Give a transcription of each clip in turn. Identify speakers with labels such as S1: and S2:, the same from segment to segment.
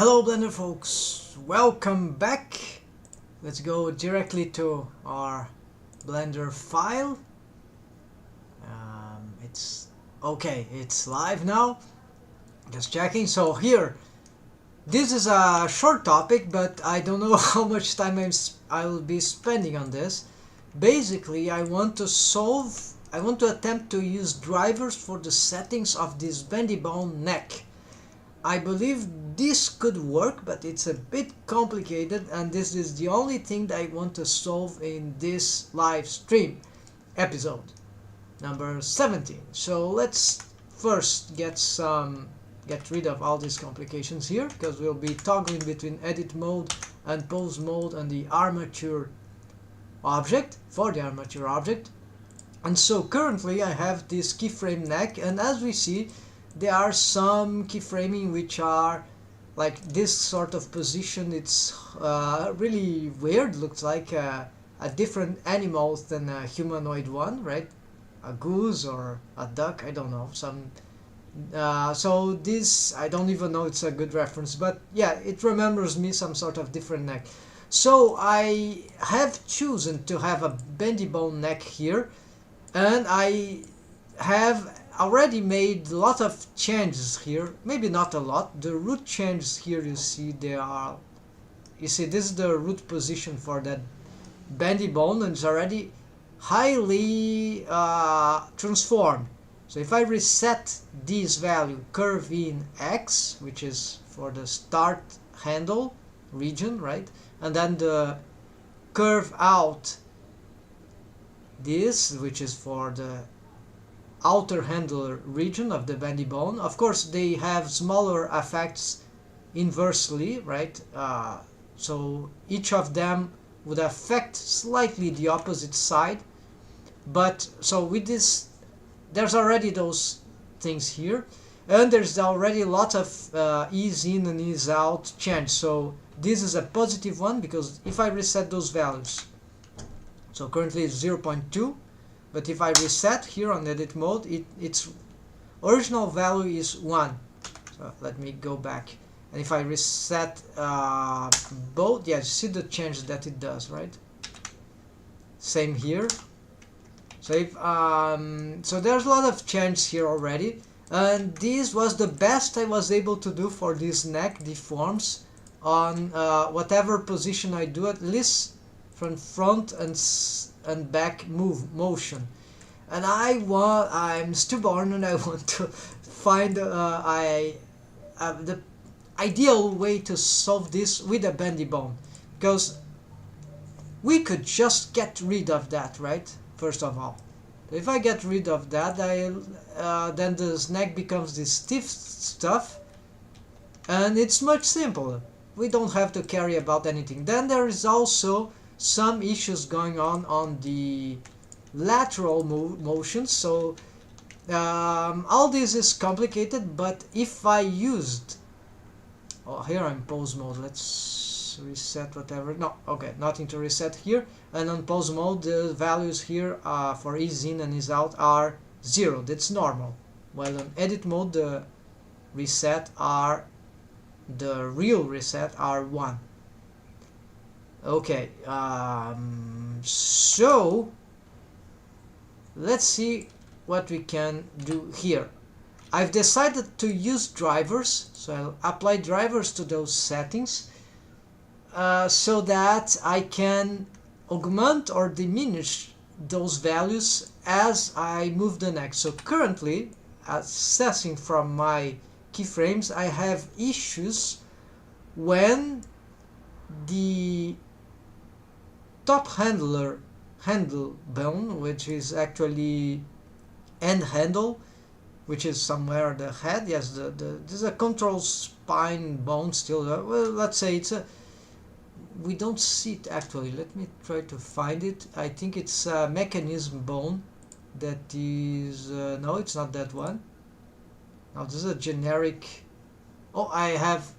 S1: Hello Blender folks, welcome back. Let's go directly to our Blender file. It's okay, it's live now. Just checking. So here, this is a short topic, but I don't know how much time I will be spending on this. Basically, I want to attempt to use drivers for the settings of this bendy bone neck. I believe this could work, but it's a bit complicated, and this is the only thing that I want to solve in this live stream episode number 17. So let's first get rid of all these complications here, because we'll be toggling between edit mode and pose mode and the armature object for the armature object. And so currently I have this keyframe neck, and as we see, there are some keyframing which are like this sort of position. It's really weird, looks like a different animal than a humanoid one, right? A goose or a duck, I don't know. So this, I don't even know it's a good reference, but yeah, it remembers me some sort of different neck. So I have chosen to have a bendy bone neck here, and I have already made a lot of changes here. Maybe not a lot. The root changes here, you see this is the root position for that bendy bone, and it's already highly transformed. So if I reset this value, curve in X, which is for the start handle region, right, and then the curve out this, which is for the outer handle region of the bendy bone. Of course, they have smaller effects inversely, right? So each of them would affect slightly the opposite side. But so with this, there's already those things here, and there's already a lot of ease in and ease out change. So this is a positive one, because if I reset those values, so currently it's 0.2. But if I reset here on edit mode, its original value is 1. So let me go back. And if I reset both, yeah, see the change that it does, right? Same here. So if so there's a lot of change here already. And this was the best I was able to do for this neck deforms on whatever position I do, at least from front and back motion. And I'm stubborn, and I want to find the ideal way to solve this with a bendy bone, because we could just get rid of that, right? First of all, if I get rid of that, then the neck becomes this stiff stuff, and it's much simpler. We don't have to carry about anything. Then there is also some issues going on the lateral motions. So all this is complicated, but if I used, here I'm pose mode, let's reset whatever. No, okay, nothing to reset here. And on pose mode, the values here for ease in and ease out are 0. That's normal. While on edit mode, the real reset are 1. Okay, so let's see what we can do here. I've decided to use drivers, so I'll apply drivers to those settings so that I can augment or diminish those values as I move the neck. So currently, assessing from my keyframes, I have issues when the top handle bone, which is actually end handle, which is somewhere the head. Yes, there's a control spine bone still. Well, let's say we don't see it actually. Let me try to find it. I think it's a mechanism bone that is no, it's not that one. Now this is a generic. Oh, I have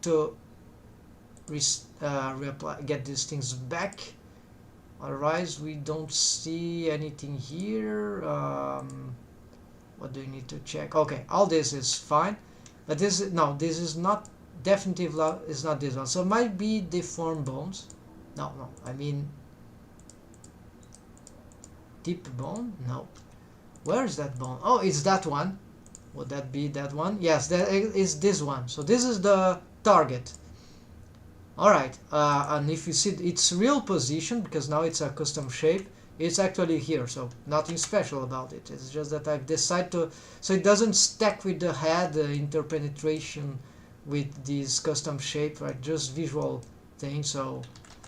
S1: to reapply, get these things back, otherwise we don't see anything here. What do you need to check? Okay, all this is fine, but this is not definitive lock is not this one, so it might be deformed bones. No, I mean deep bone. No, where is that bone? Oh, it's that one. Would that be that one? Yes, that is this one. So this is the target. Alright, and if you see its real position, because now it's a custom shape, it's actually here, so nothing special about it. It's just that I've decided to, so it doesn't stack with the head interpenetration with this custom shape, right? Just visual thing. So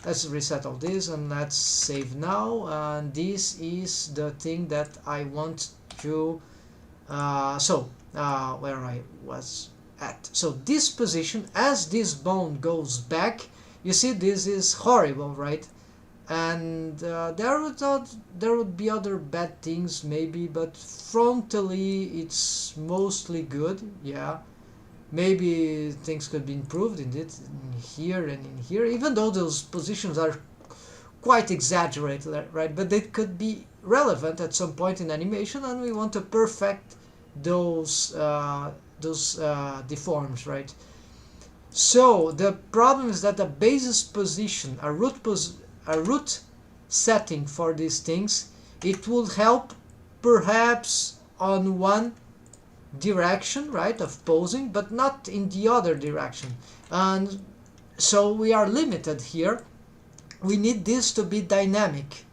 S1: let's reset all this and let's save now. And this is the thing that I want to, where I was at. So this position, as this bone goes back, you see this is horrible, right? And there would be other bad things maybe, but frontally it's mostly good. Yeah, maybe things could be improved in it, in here and in here, even though those positions are quite exaggerated, right? But they could be relevant at some point in animation, and we want to perfect those deforms, right? So the problem is that the basis position, a root setting for these things, it will help perhaps on one direction, right, of posing, but not in the other direction. And so we are limited here. We need this to be dynamic.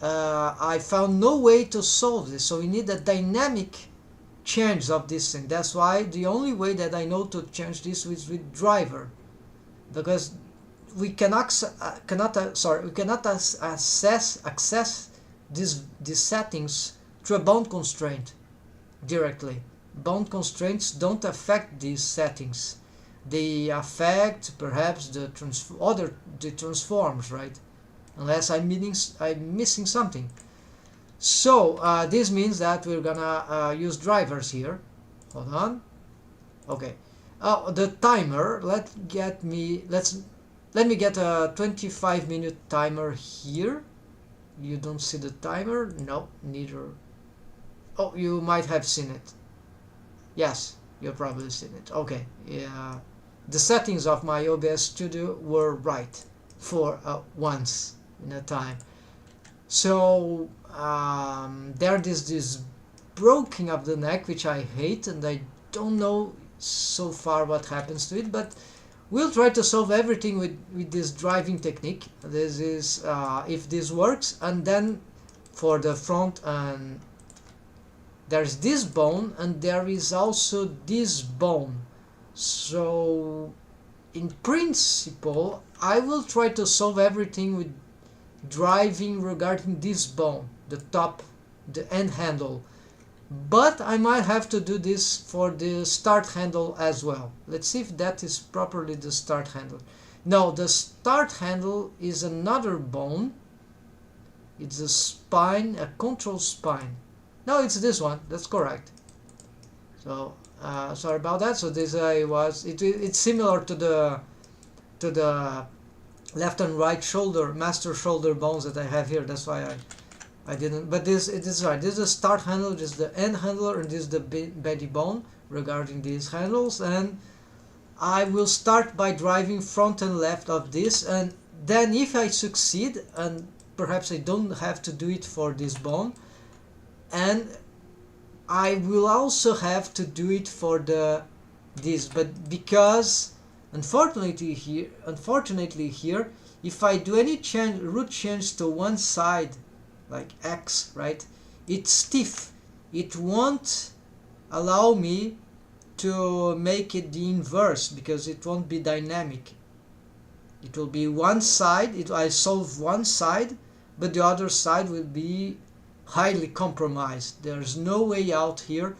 S1: I found no way to solve this, so we need a dynamic change of this thing. That's why the only way that I know to change this is with driver, because we cannot access these settings through a bound constraint directly. Bound constraints don't affect these settings. They affect perhaps the transforms, right? Unless I'm missing something. So this means that we're gonna use drivers here. Hold on. Okay. Oh, the timer. Let me get a 25-minute timer here. You don't see the timer? No, neither. Oh, you might have seen it. Yes, you've probably seen it. Okay. Yeah. The settings of my OBS Studio were right for once in a time. So there is this broken of the neck, which I hate, and I don't know so far what happens to it, but we'll try to solve everything with this driving technique. This is if this works. And then for the front, and there's this bone and there is also this bone. So in principle I will try to solve everything with driving regarding this bone, the top, the end handle, but I might have to do this for the start handle as well. Let's see if that is properly the start handle. No, the start handle is another bone. It's a spine, a control spine. No, it's this one. That's correct. So sorry about that. So this it's similar to the left and right shoulder, master shoulder bones that I have here. That's why I didn't. But it is right. This is the start handle. This is the end handler, and this is the Bendy bone regarding these handles. And I will start by driving front and left of this, and then if I succeed, and perhaps I don't have to do it for this bone, and I will also have to do it for this, but because unfortunately here, if I do any root change to one side, like X, right, it's stiff. It won't allow me to make it the inverse, because it won't be dynamic. It will be one side, I solve one side, but the other side will be highly compromised. There's no way out here.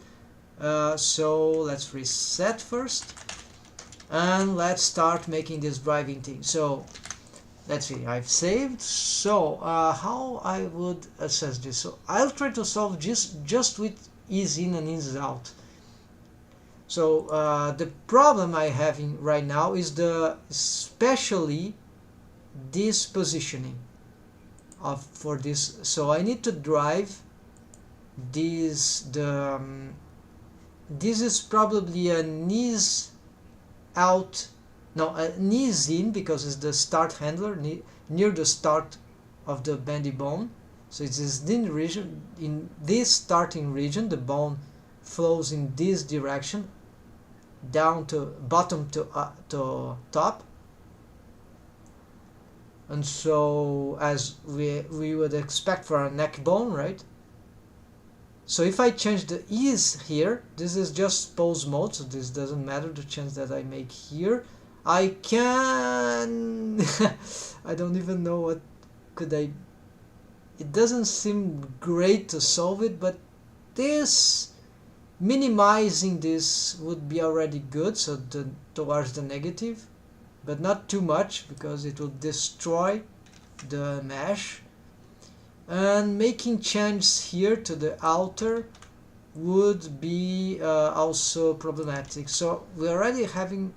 S1: So let's reset first, and let's start making this driving thing. So let's see, I've saved. So how I would assess this? So I'll try to solve just with ease in and ease out. So the problem I have right now is especially this positioning for this. So I need to drive this. This is probably a knees out, no, an is in, because it's the start handler near the start of the bendy bone. So it is in region, in this starting region, the bone flows in this direction, down to bottom to top. And so as we would expect for a neck bone, right? So if I change the is here, this is just pose mode, so this doesn't matter the change that I make here. I can I don't even know what could I, it doesn't seem great to solve it, but this, minimizing this would be already good, so towards the negative, but not too much because it will destroy the mesh. And making changes here to the outer would be also problematic. So we're already having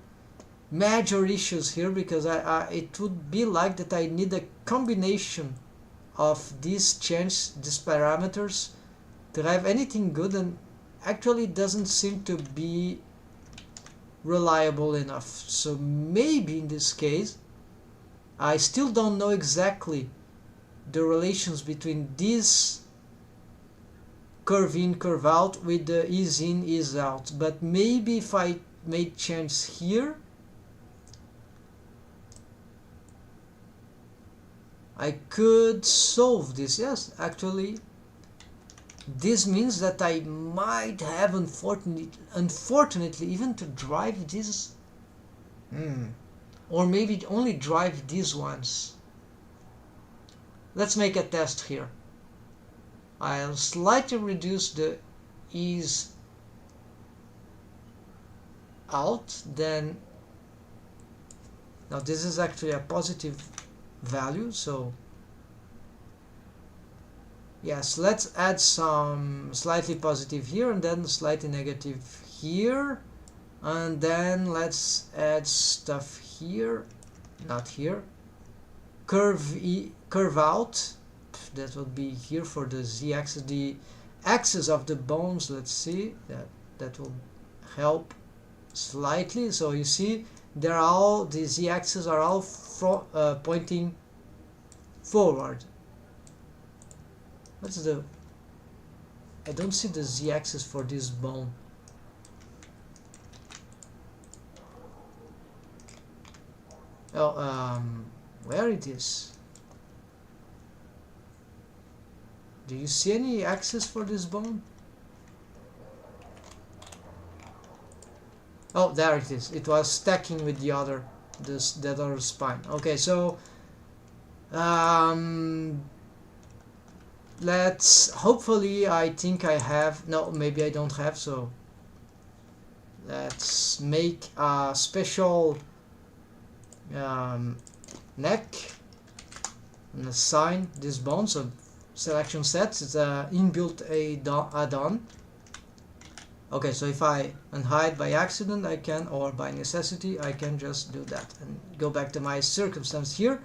S1: major issues here, because it would be like that I need a combination of these changes, these parameters, to have anything good, and actually it doesn't seem to be reliable enough. So maybe in this case, I still don't know exactly the relations between this curve in, curve out with the is in, is out. But maybe if I made changes here, I could solve this. Yes, actually, this means that I might have, unfortunately, even to drive this, or maybe only drive these ones. Let's make a test here. I'll slightly reduce the is out, then now this is actually a positive value, so yes, let's add some slightly positive here and then slightly negative here, and then let's add stuff here, not here, curve out, that would be here for the z-axis, the axis of the bones. Let's see, that will help slightly. So you see, they're all, the z-axis are all pointing forward. What's the, I don't see the z-axis for this bone. Oh, where it is? Do you see any axis for this bone? Oh, there it is. It was stacking with the other, that other spine. Okay, so let's, hopefully, I think I have, no, maybe I don't have, so let's make a special neck and assign this bone. So selection sets, it's a inbuilt add-on. Okay, so if I unhide by accident, I can, or by necessity, I can just do that and go back to my circumstance here.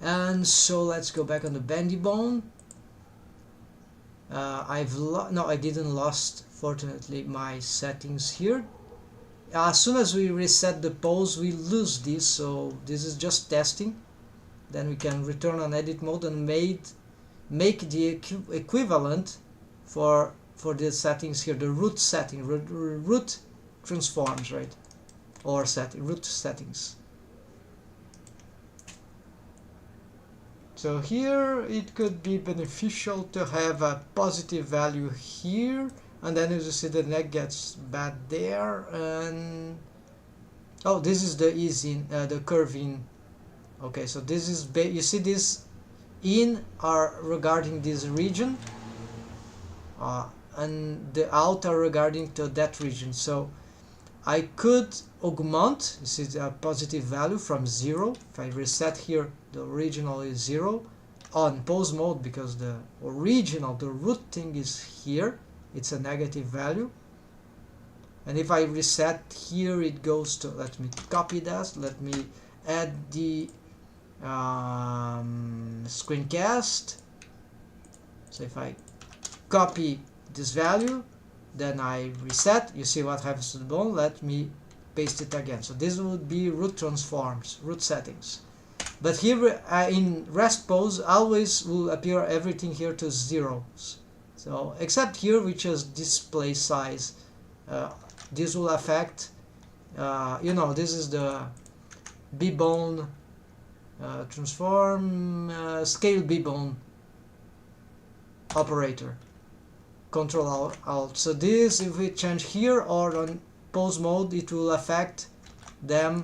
S1: And so let's go back on the bendy bone. No, I didn't lost, fortunately, my settings here. As soon as we reset the pose, we lose this, so this is just testing. Then we can return on edit mode and make the equivalent for the settings here, the root setting, root transforms, right? Or root settings. So here it could be beneficial to have a positive value here, and then as you see the neck gets bad there, and oh, this is the ease in, the curve in. Okay, so this is, you see this in are regarding this region, and the out are regarding to that region. So I could augment, this is a positive value from 0. If I reset here, the original is 0 on pose mode, because the original, the root thing is here, it's a negative value. And if I reset here, it goes to, let me copy that, let me add the screencast. So if I copy this value, then I reset, you see what happens to the bone. Let me paste it again. So this would be root transforms, root settings. But here in rest pose always will appear everything here to zeros. So except here, which is display size. This will affect, you know, this is the B-bone transform scale B-bone operator. Control Alt. So this, if we change here or on pose mode, it will affect them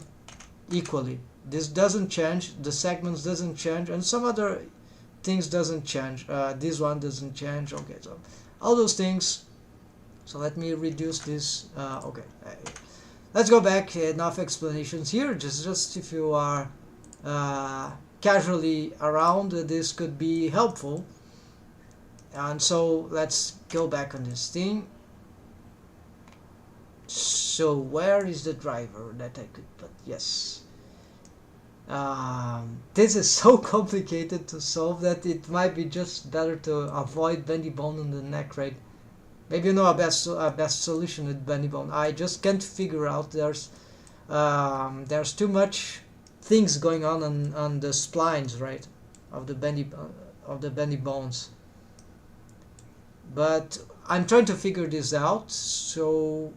S1: equally. This doesn't change, the segments doesn't change, and some other things doesn't change. This one doesn't change. Okay, so all those things. So let me reduce this. Okay, let's go back. Enough explanations here. Just if you are casually around, this could be helpful. And so let's go back on this thing. So where is the driver that I could put? Yes. This is so complicated to solve that it might be just better to avoid bendy bone on the neck, right? Maybe you know a best solution with bendy bone. I just can't figure out. There's too much things going on the splines, right, of the bendy bones. But I'm trying to figure this out. So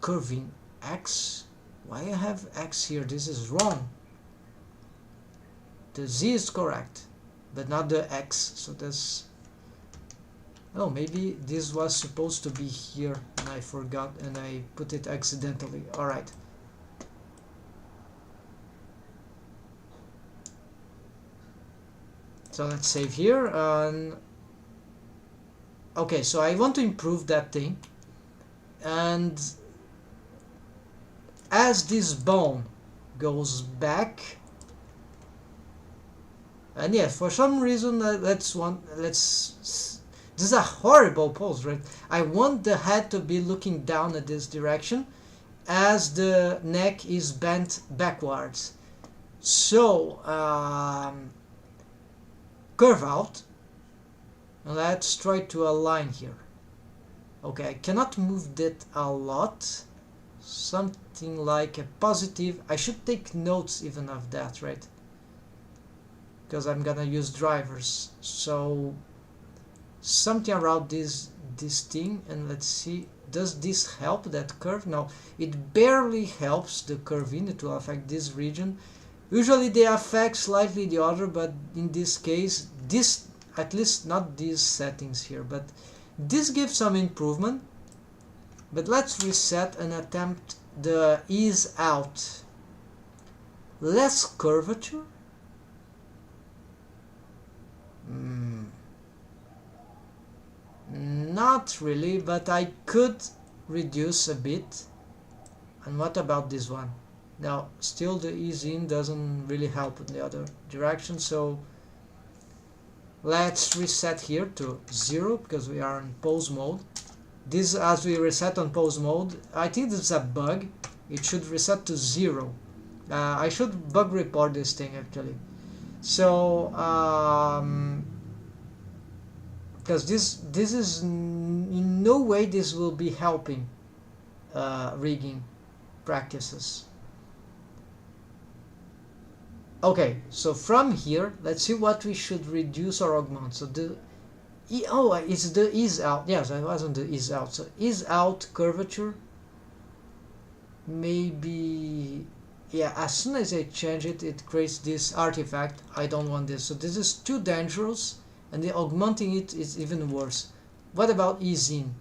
S1: curving X. Why I have X here? This is wrong. The Z is correct, but not the X. So that's... Oh, maybe this was supposed to be here and I forgot and I put it accidentally. Alright. So let's save here. Okay, so I want to improve that thing. And as this bone goes back, and yeah, for some reason this is a horrible pose, right? I want the head to be looking down at this direction as the neck is bent backwards. So curve out. Let's try to align here. Okay, I cannot move that a lot. Something like a positive. I should take notes even of that, right? Because I'm gonna use drivers. So something around this thing, and let's see, does this help that curve? No, it barely helps the curve in. It will affect this region. Usually they affect slightly the other, but in this case, this, at least not these settings here, but this gives some improvement. But let's reset and attempt the ease out. Less curvature? Not really, but I could reduce a bit. And what about this one? Now, still the ease in doesn't really help in the other direction, so let's reset here to 0 because we are in pose mode. This, as we reset on pose mode, I think this is a bug. It should reset to 0. I should bug report this thing actually. So because this is in no way this will be helping rigging practices. Okay, so from here, let's see what we should reduce or augment. So it's the ease out. Yes, I wasn't the ease out. So ease out curvature. Maybe, yeah, as soon as I change it, it creates this artifact. I don't want this. So this is too dangerous, and the augmenting it is even worse. What about ease in?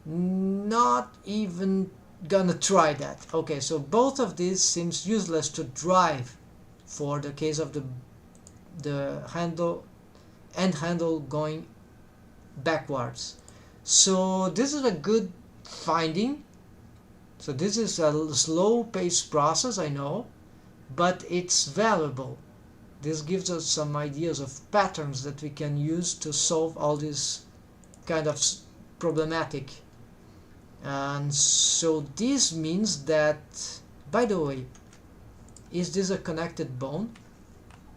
S1: Not even gonna try that. Okay, so both of these seems useless to drive for the case of the end handle going backwards. So this is a good finding. So this is a slow paced process, I know, but it's valuable. This gives us some ideas of patterns that we can use to solve all this kind of problematic. And so this means that, by the way, is this a connected bone?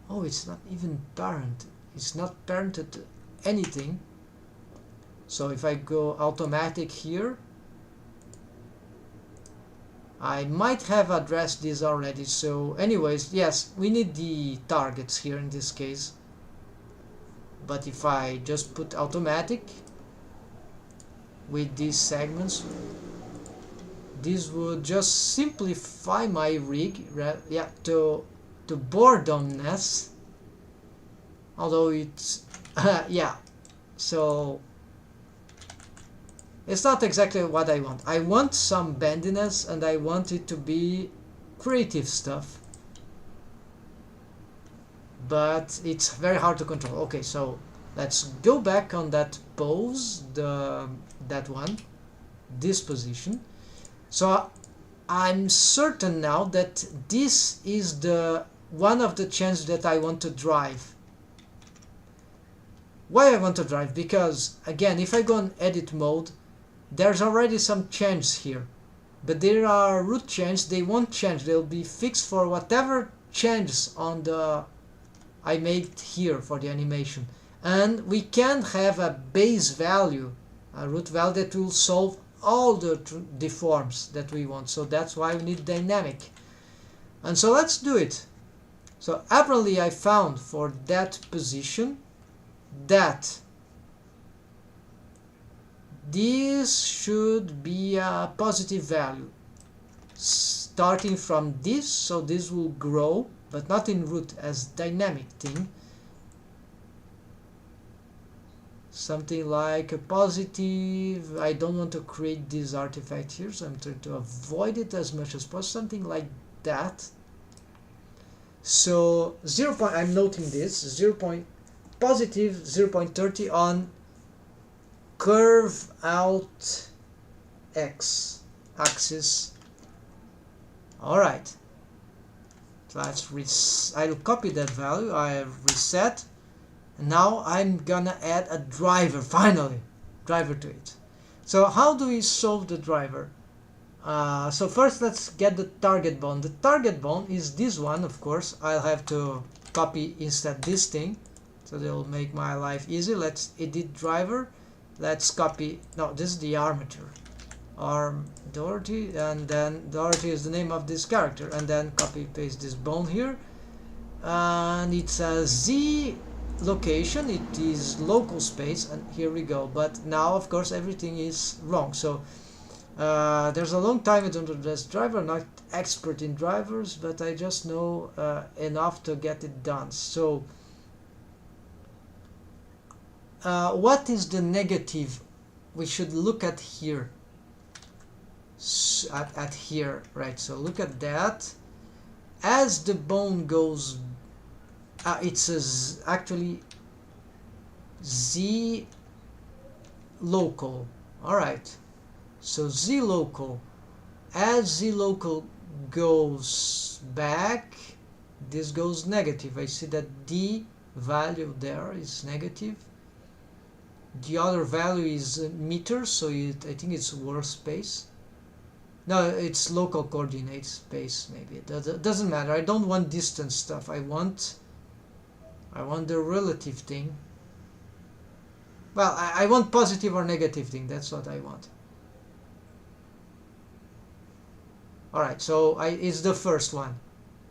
S1: Oh, it's not even parent. It's not parented to anything. So if I go automatic here, I might have addressed this already. So anyways, yes, we need the targets here in this case. But if I just put automatic with these segments, this would just simplify my rig, yeah, to boredomness. Although it's yeah, so it's not exactly what I want. I want some bendiness and I want it to be creative stuff, but it's very hard to control. Okay, so let's go back on that pose, that one, this position. So I'm certain now that this is the one of the changes that I want to drive. Why I want to drive? Because again, if I go on edit mode, there's already some changes here, but there are root changes. They won't change. They'll be fixed for whatever changes on the I made here for the animation. And we can have a base value, a root value that will solve all the deforms that we want. So that's why we need dynamic. And so let's do it. So apparently I found for that position that this should be a positive value starting from this, so this will grow, but not in root, as dynamic thing. Something like a positive. I don't want to create this artifact here, so I'm trying to avoid it as much as possible. Something like that. So 0. I'm noting this 0. Positive 0.30 on curve out x axis. All right. So I'll copy that value. I have reset. And now I'm gonna add a driver, finally, driver to it. So how do we solve the driver? So first let's get the target bone. The target bone is this one, of course. I'll have to copy instead this thing, so they'll make my life easy. Let's edit driver. Let's copy, no, this is the armature. Dorothy, and then Dorothy is the name of this character, and then copy paste this bone here. And it's a Z location, it is local space, and here we go. But now of course everything is wrong. So there's a long time I don't address driver. I'm not expert in drivers, but I just know enough to get it done. So what is the negative we should look at here? At here, right? So look at that. As the bone goes, it says actually Z local. All right. So Z local. As Z local goes back, this goes negative. I see that D value there is negative. The other value is meters, so I think it's worth space. No, it's local coordinate space, maybe. It doesn't matter. I don't want distance stuff. I want the relative thing. Well, I want positive or negative thing. That's what I want. Alright, so it's the first one.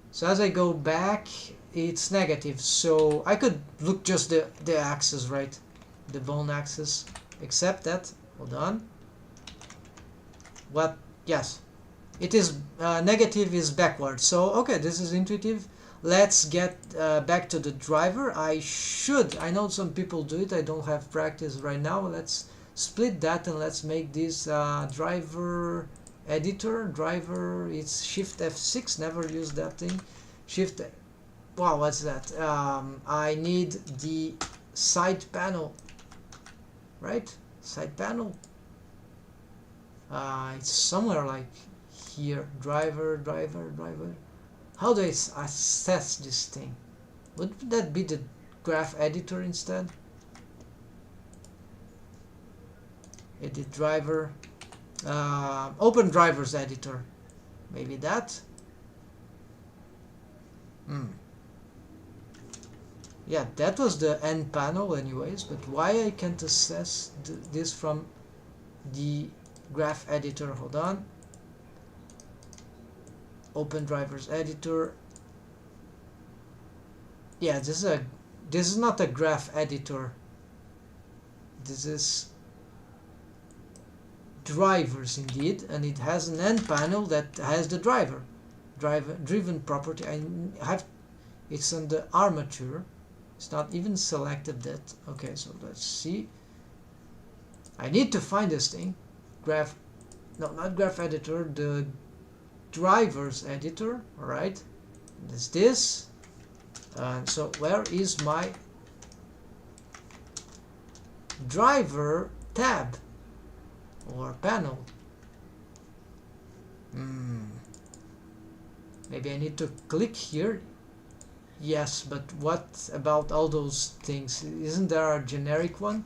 S1: So as I go back, it's negative. So I could look just the axis, right? The bone axis. Except that, hold on. What? Yes, it is negative is backwards. So okay, this is intuitive. Let's get back to the driver. I know some people do it. I don't have practice right now. Let's split that and let's make this driver editor. Driver, it's Shift F6. Never use that thing. Shift. Wow, what's that? I need the side panel. Right, side panel. It's somewhere like here. Driver. How do I assess this thing? Would that be the graph editor instead? Edit driver. Open drivers editor. Maybe that. Yeah, that was the end panel anyways, but why I can't assess this from the graph editor? Hold on. open drivers editor. Yeah, this is not a graph editor. This is drivers indeed, and it has an end panel that has the driven property. I have it's on the armature. It's not even selected that. Okay, so let's see. I need to find this thing. Not graph editor, the drivers editor. All right, it's this. And so where is my driver tab or panel? Maybe I need to click here. Yes, but what about all those things? Isn't there a generic one?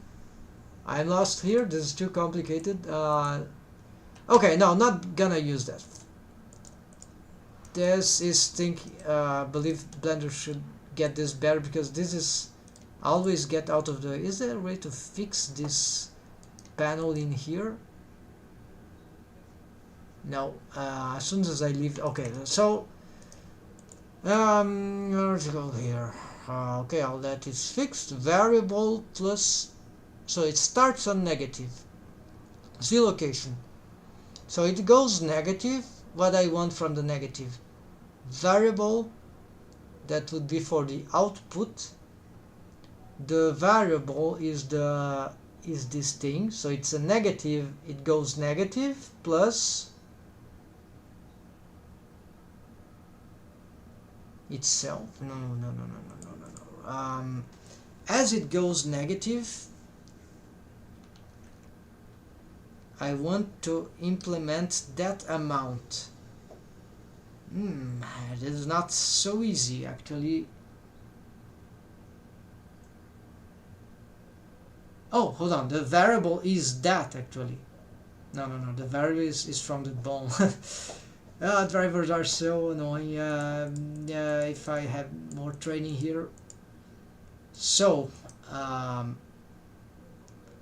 S1: I'm lost here. This is too complicated. Okay, no, not gonna use that. This is believe Blender should get this better, because this is always get out of the. Is there a way to fix this panel in here? No. As soon as I leave. Okay, so article here. Okay, all that is fixed. Variable plus. So it starts on negative. Z location. So it goes negative. What I want from the negative variable, that would be for the output. The variable is this thing, so it's a negative. It goes negative plus itself. No. As it goes negative, I want to implement that amount. It is not so easy actually. Oh, hold on, the variable is that actually. No, the variable is from the bone. Drivers are so annoying. Yeah, if I have more training here. So,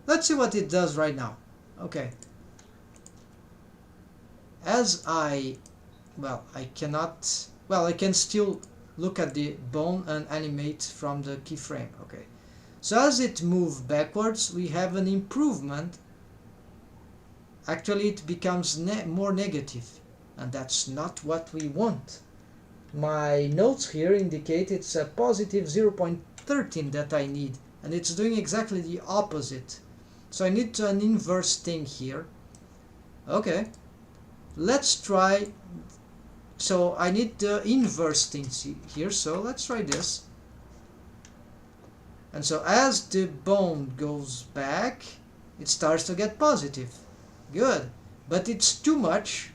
S1: let's see what it does right now. Okay. I can still look at the bone and animate from the keyframe. Okay. So as it moves backwards, we have an improvement. Actually, it becomes more negative, and that's not what we want. My notes here indicate it's a positive 0.13 that I need, and it's doing exactly the opposite. So I need an inverse thing here. Okay, let's try. So I need the inverse thing here, so let's try this. And so as the bone goes back, it starts to get positive. Good, but it's too much.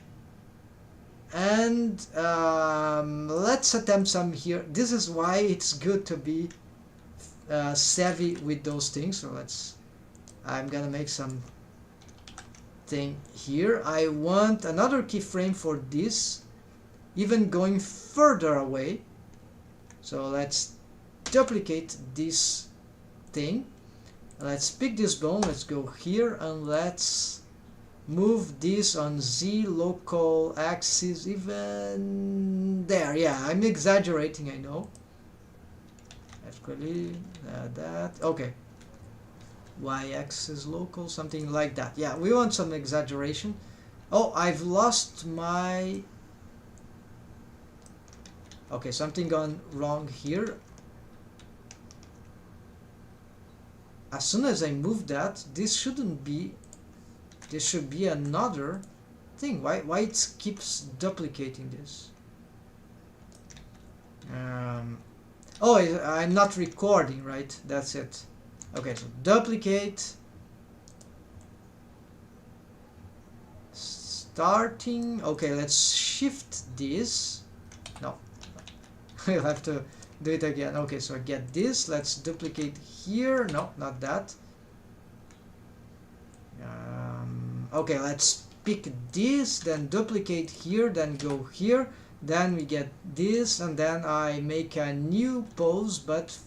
S1: And let's attempt some here. This is why it's good to be savvy with those things. So I'm gonna make some thing here. I want another keyframe for this, even going further away. So let's duplicate this thing. Let's pick this bone. Let's go here and let's move this on Z local axis, even there. Yeah, I'm exaggerating, I know. Actually, that. Okay. Y axis local, something like that. Yeah, we want some exaggeration. Oh, I've lost my. Okay, something gone wrong here. As soon as I move that, this shouldn't be. This should be another thing. Why it keeps duplicating this? Oh, I'm not recording, right? That's it. Okay, so duplicate. Starting. Okay, let's shift this. No, we'll have to do it again. Okay, so I get this. Let's duplicate here. No, not that. Okay, let's pick this, then duplicate here, then go here, then we get this, and then I make a new pose, but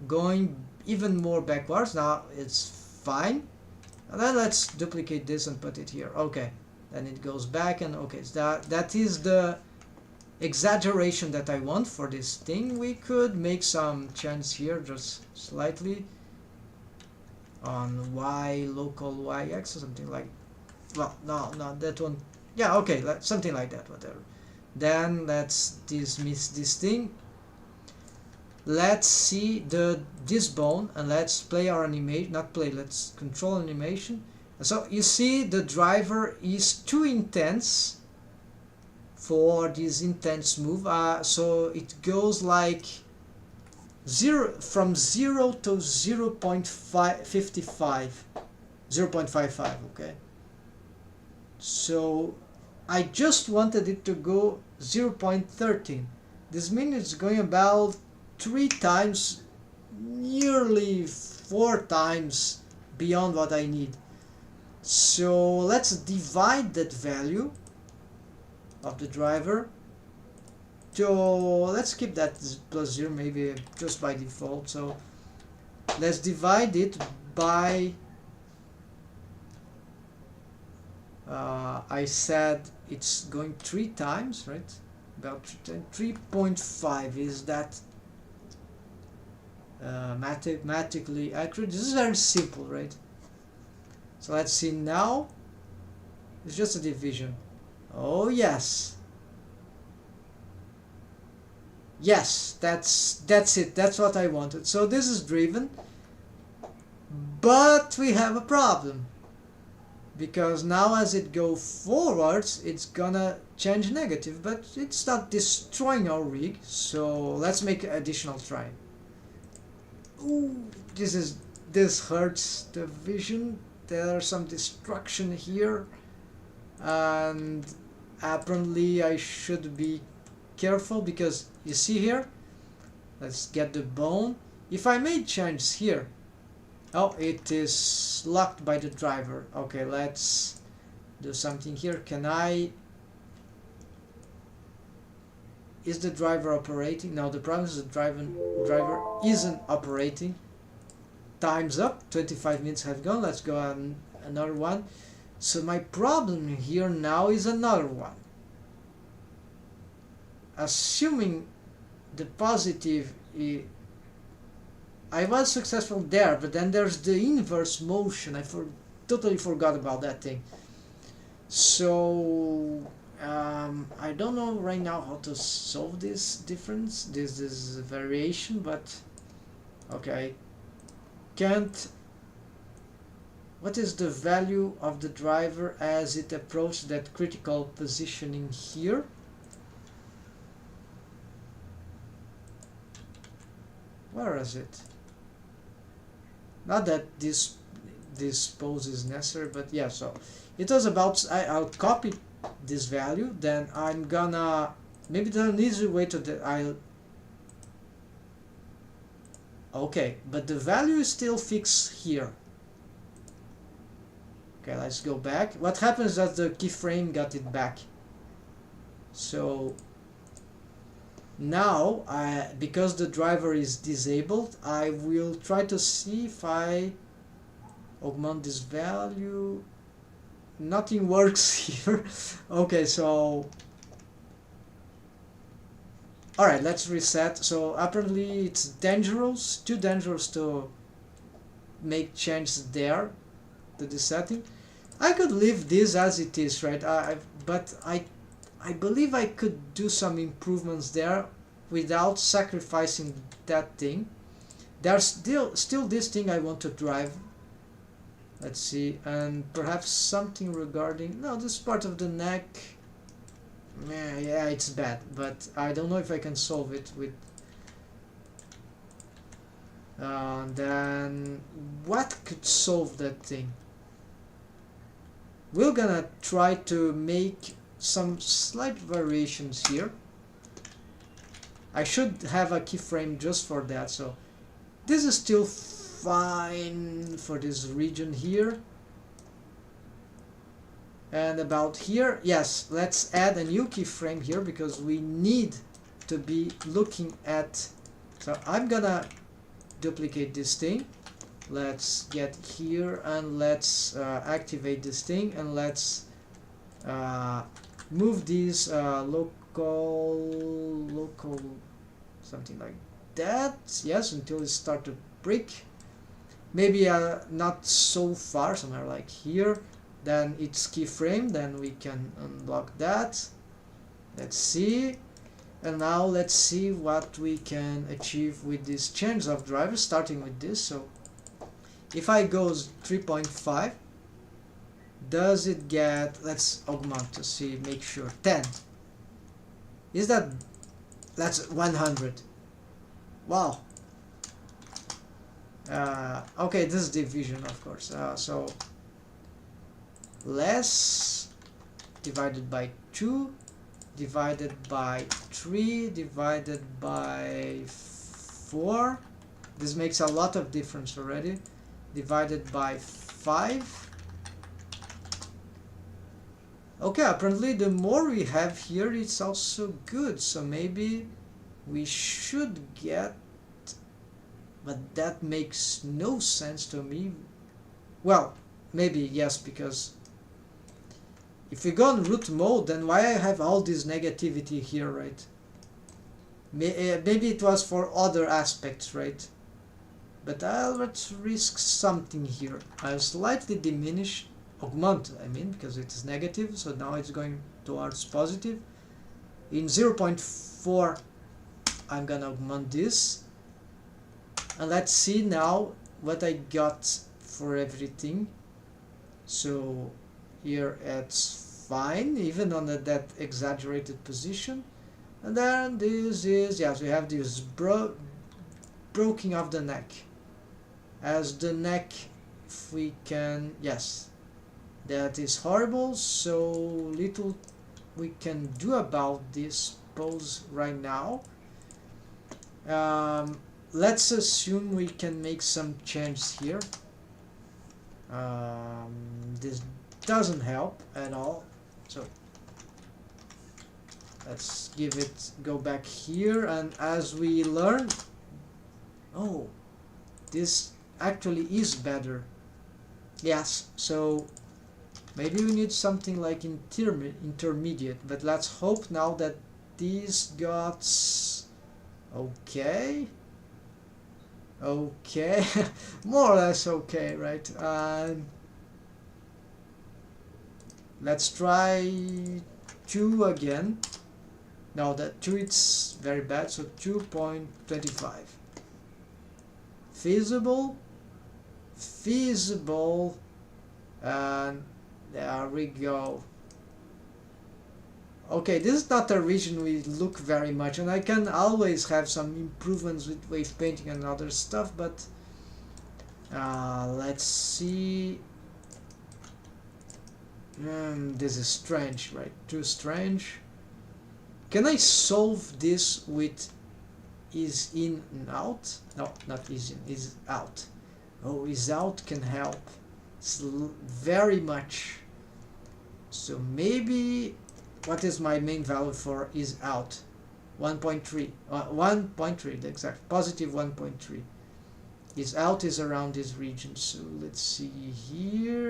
S1: going even more backwards. Now it's fine. And then let's duplicate this and put it here. Okay, then it goes back, and okay, so that is the exaggeration that I want for this thing, we could make some changes here just slightly on y local y-axis, something like, well, no, that one, yeah, okay, something like that, whatever. Then let's dismiss this thing. Let's see this bone, and let's play our animation, not play, let's control animation. So you see the driver is too intense for this intense move, so it goes like from 0 to 0.55, okay. So I just wanted it to go 0.13. This means it's going about 3 times, nearly 4 times beyond what I need. So let's divide that value of the driver to, let's keep that plus 0 maybe just by default. So let's divide it by, I said it's going 3 times, right? About 3.5. Is that mathematically accurate? This is very simple, right? So let's see now. It's just a division. Oh yes. Yes, that's it. That's what I wanted. So this is driven, but we have a problem, because now as it goes forwards, it's gonna change negative, but it's not destroying our rig. So let's make an additional try. Ooh, this hurts the vision. There's some destruction here, and apparently I should be careful, because you see here, let's get the bone. If I made changes here, oh, it is locked by the driver. Okay, let's do something here. Is the driver operating? No, the problem is the driver isn't operating. Time's up, 25 minutes have gone. Let's go on another one. So my problem here now is another one. Assuming the positive, I was successful there, but then there's the inverse motion. I totally forgot about that thing. So I don't know right now how to solve this difference, this variation, but okay. Can't. What is the value of the driver as it approaches that critical positioning here? Where is it? Not that this pose is necessary, but yeah, so it was about, I'll copy this value, then I'm gonna, maybe there's an easy way to, okay, but the value is still fixed here. Okay, let's go back. What happens is that the keyframe got it back. So now, because the driver is disabled, I will try to see if I augment this value. Nothing works here. Okay, so alright, let's reset. So apparently it's dangerous, too dangerous to make changes there to the setting. I could leave this as it is, right? But I believe I could do some improvements there without sacrificing that thing. There's still this thing I want to drive. Let's see, and perhaps something regarding, no, this part of the neck, yeah, it's bad, but I don't know if I can solve it with, then what could solve that thing? We're gonna try to make some slight variations here. I should have a keyframe just for that, so this is still fine for this region here. And about here, yes, let's add a new keyframe here, because we need to be looking at, so I'm gonna duplicate this thing. Let's get here and let's activate this thing, and let's move these local, something like that. Yes, until it start to break. Maybe not so far, somewhere like here. Then it's keyframe, then we can unlock that. Let's see. And now let's see what we can achieve with this change of drivers, starting with this. So if I go 3.5, does it get, let's augment to see, make sure, 10. Is that's 100. Wow. Okay, this is division, of course. So less divided by 2 divided by 3 divided by 4. This makes a lot of difference already. Divided by 5. Okay, apparently the more we have here, it's also good. So maybe we should get, but that makes no sense to me. Well, maybe yes, because if we go on root mode, then why I have all this negativity here, right? Maybe it was for other aspects, right? But let's risk something here. I'll slightly diminish, augment, I mean, because it is negative, so now it's going towards positive. In 0.4, I'm gonna augment this. And let's see now what I got for everything. So here it's fine, even on that exaggerated position. And then this is, yes, we have this broken of the neck. As the neck, if we can, yes, that is horrible, so little we can do about this pose right now. Let's assume we can make some changes here. This doesn't help at all, so let's give it, go back here, and as we learn, oh, this actually is better. Yes, so maybe we need something like intermediate, but let's hope now that these got okay. Okay, more or less okay, right? Let's try 2 again. No, that 2 it's very bad, so 2.25. Feasible, feasible, and there we go. Okay, this is not a region we look very much, and I can always have some improvements with wave painting and other stuff, but let's see. This is strange, right? Too strange. Can I solve this with is in and out? No, not is in, is out. Oh, is out can help. It's very much. So maybe, what is my main value for is out? 1.3. 1.3, the exact, positive 1.3. Is out is around this region. So let's see here.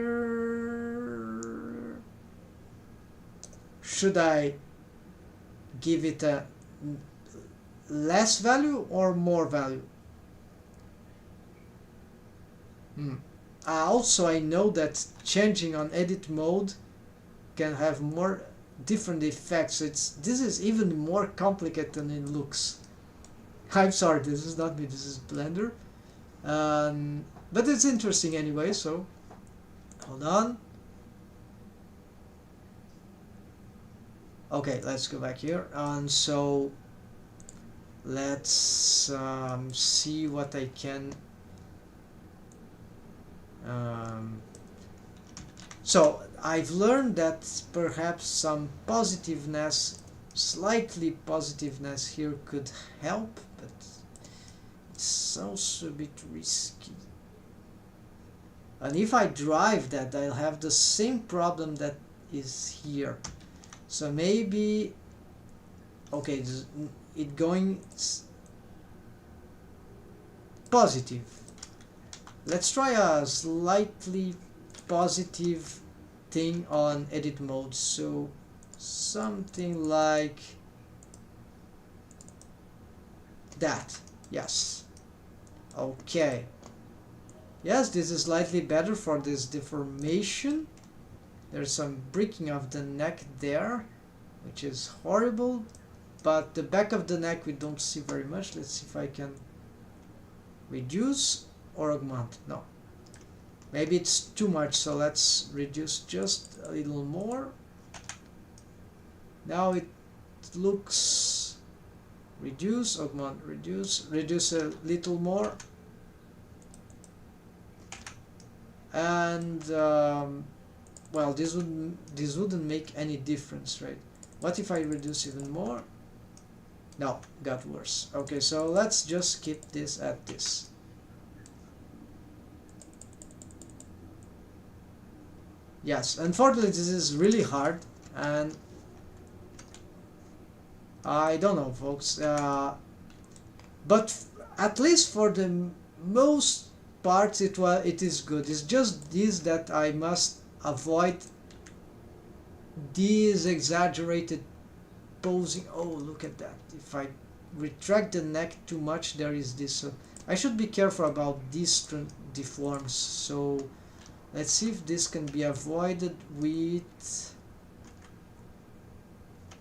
S1: Should I give it a less value or more value? Also, I know that changing on edit mode can have more different effects. This is even more complicated than it looks. I'm sorry, this is not me, this is Blender. But it's interesting anyway, so hold on. Okay, let's go back here. And so let's see what I can. So I've learned that perhaps some positiveness, slightly positiveness here could help, but it's also a bit risky. And if I drive that, I'll have the same problem that is here. So maybe, okay, it going positive. Let's try a slightly positive thing on edit mode. So something like that. Yes. Okay. Yes, this is slightly better for this deformation. There's some breaking of the neck there, which is horrible. But the back of the neck we don't see very much. Let's see if I can reduce or augment. No. Maybe it's too much, so let's reduce just a little more. Now it looks... reduce, augment, reduce a little more. And well, this wouldn't make any difference, right? What if I reduce even more? No, got worse. Okay, so let's just keep this at this. Yes, unfortunately this is really hard, and I don't know, folks, but at least for the most parts it is good. It's just this that I must avoid, these exaggerated posing. Oh, look at that. If I retract the neck too much, there is this. So I should be careful about these deforms. So let's see if this can be avoided with...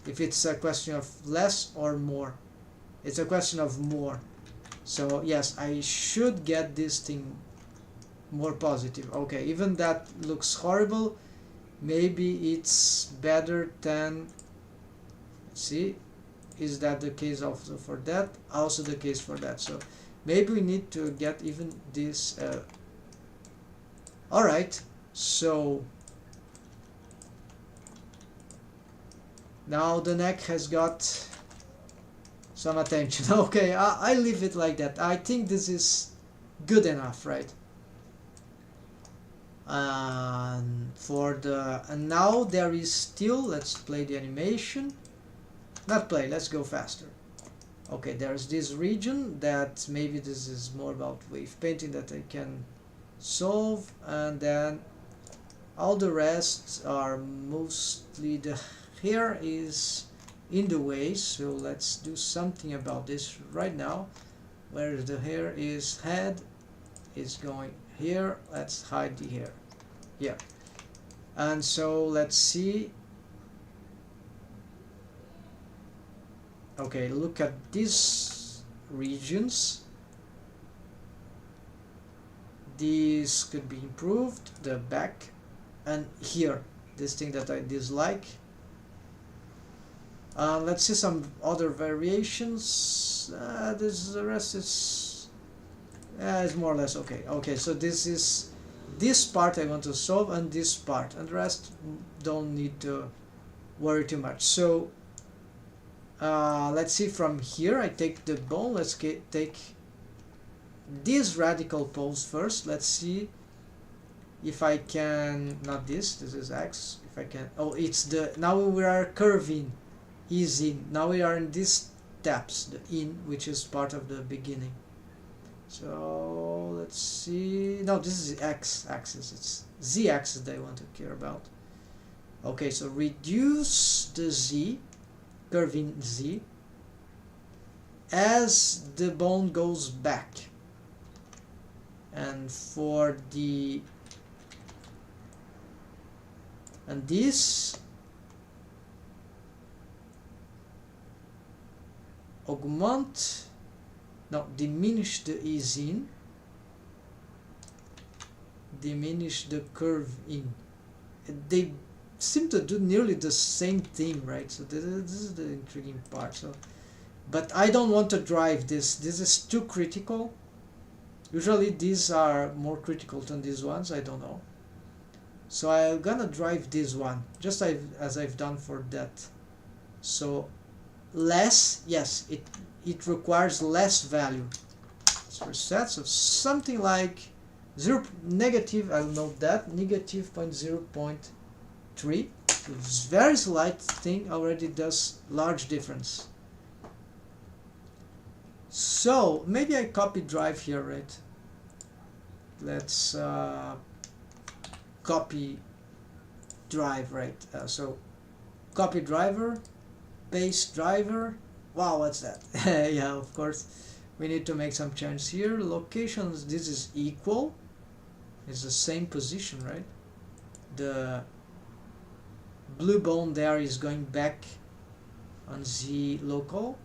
S1: if it's a question of less or more. It's a question of more. So yes, I should get this thing more positive. Okay, even that looks horrible. Maybe it's better than... let's see, is that the case also for that? Also the case for that. So maybe we need to get even this... alright, so now the neck has got some attention. Okay, I leave it like that. I think this is good enough, right? And now there is still... let's play the animation. Not play, let's go faster. Okay, there's this region that maybe this is more about wave painting that I can solve, and then all the rest are mostly... the hair is in the way, so let's do something about this right now. Where the hair is, head is going here. Let's hide the hair here. And so let's see. Okay, look at these regions. These could be improved, the back, and here, this thing that I dislike. Let's see some other variations. The rest is more or less okay. Okay, so this is this part I want to solve, and this part, and the rest don't need to worry too much. So let's see, from here I take the bone. Let's take this radical pose first. Let's see if I can... not this, this is X. If I can... oh, it's the... now we are curving, is in. Now we are in these steps, the in, which is part of the beginning. So let's see. No, this is the X axis. It's Z axis that I want to care about. Okay, so reduce the Z, curving Z, as the bone goes back. And for the... and this augment, no, diminish the ease in, diminish the curve in. They seem to do nearly the same thing, right? So this is the intriguing part. So, but I don't want to drive this. This is too critical. Usually these are more critical than these ones. I don't know. So I'm gonna drive this one, just as I've done for that. So less, yes, it requires less value. Let's reset. So something like negative, I'll note that, negative 0.3. This very slight thing already does large difference. So maybe I copy drive here, right? Let's copy drive, right? So copy driver, paste driver, Wow, what's that? Yeah, of course we need to make some changes here. Locations, this is equal, it's the same position, right? The blue bone there is going back on Z local,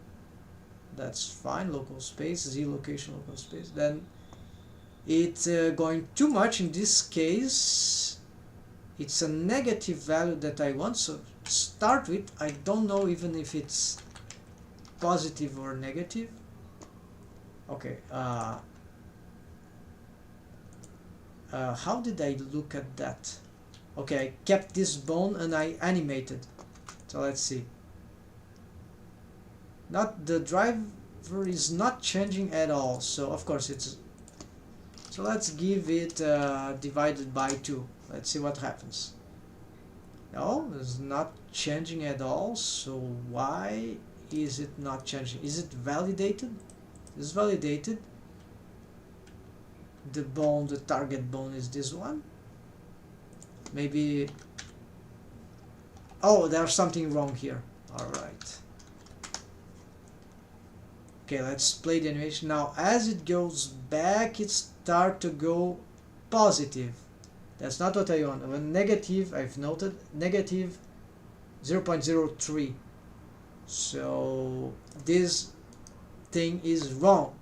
S1: that's fine. Local space, Z location, local space. Then it's going too much in this case. It's a negative value that I want, so to start with I don't know even if it's positive or negative. Okay, how did I look at that? Okay, I kept this bone and I animated, so let's see. Not the driver is not changing at all, so of course it's, so let's give it divided by 2. Let's see what happens. No, it's not changing at all, so why is it not changing? Is it validated? It's validated. The bone, the target bone is this one. Maybe, oh, there's something wrong here. Alright. Okay, let's play the animation. Now as it goes back, it starts to go positive. That's not what I want. When negative, I've noted, negative 0.03. So this thing is wrong.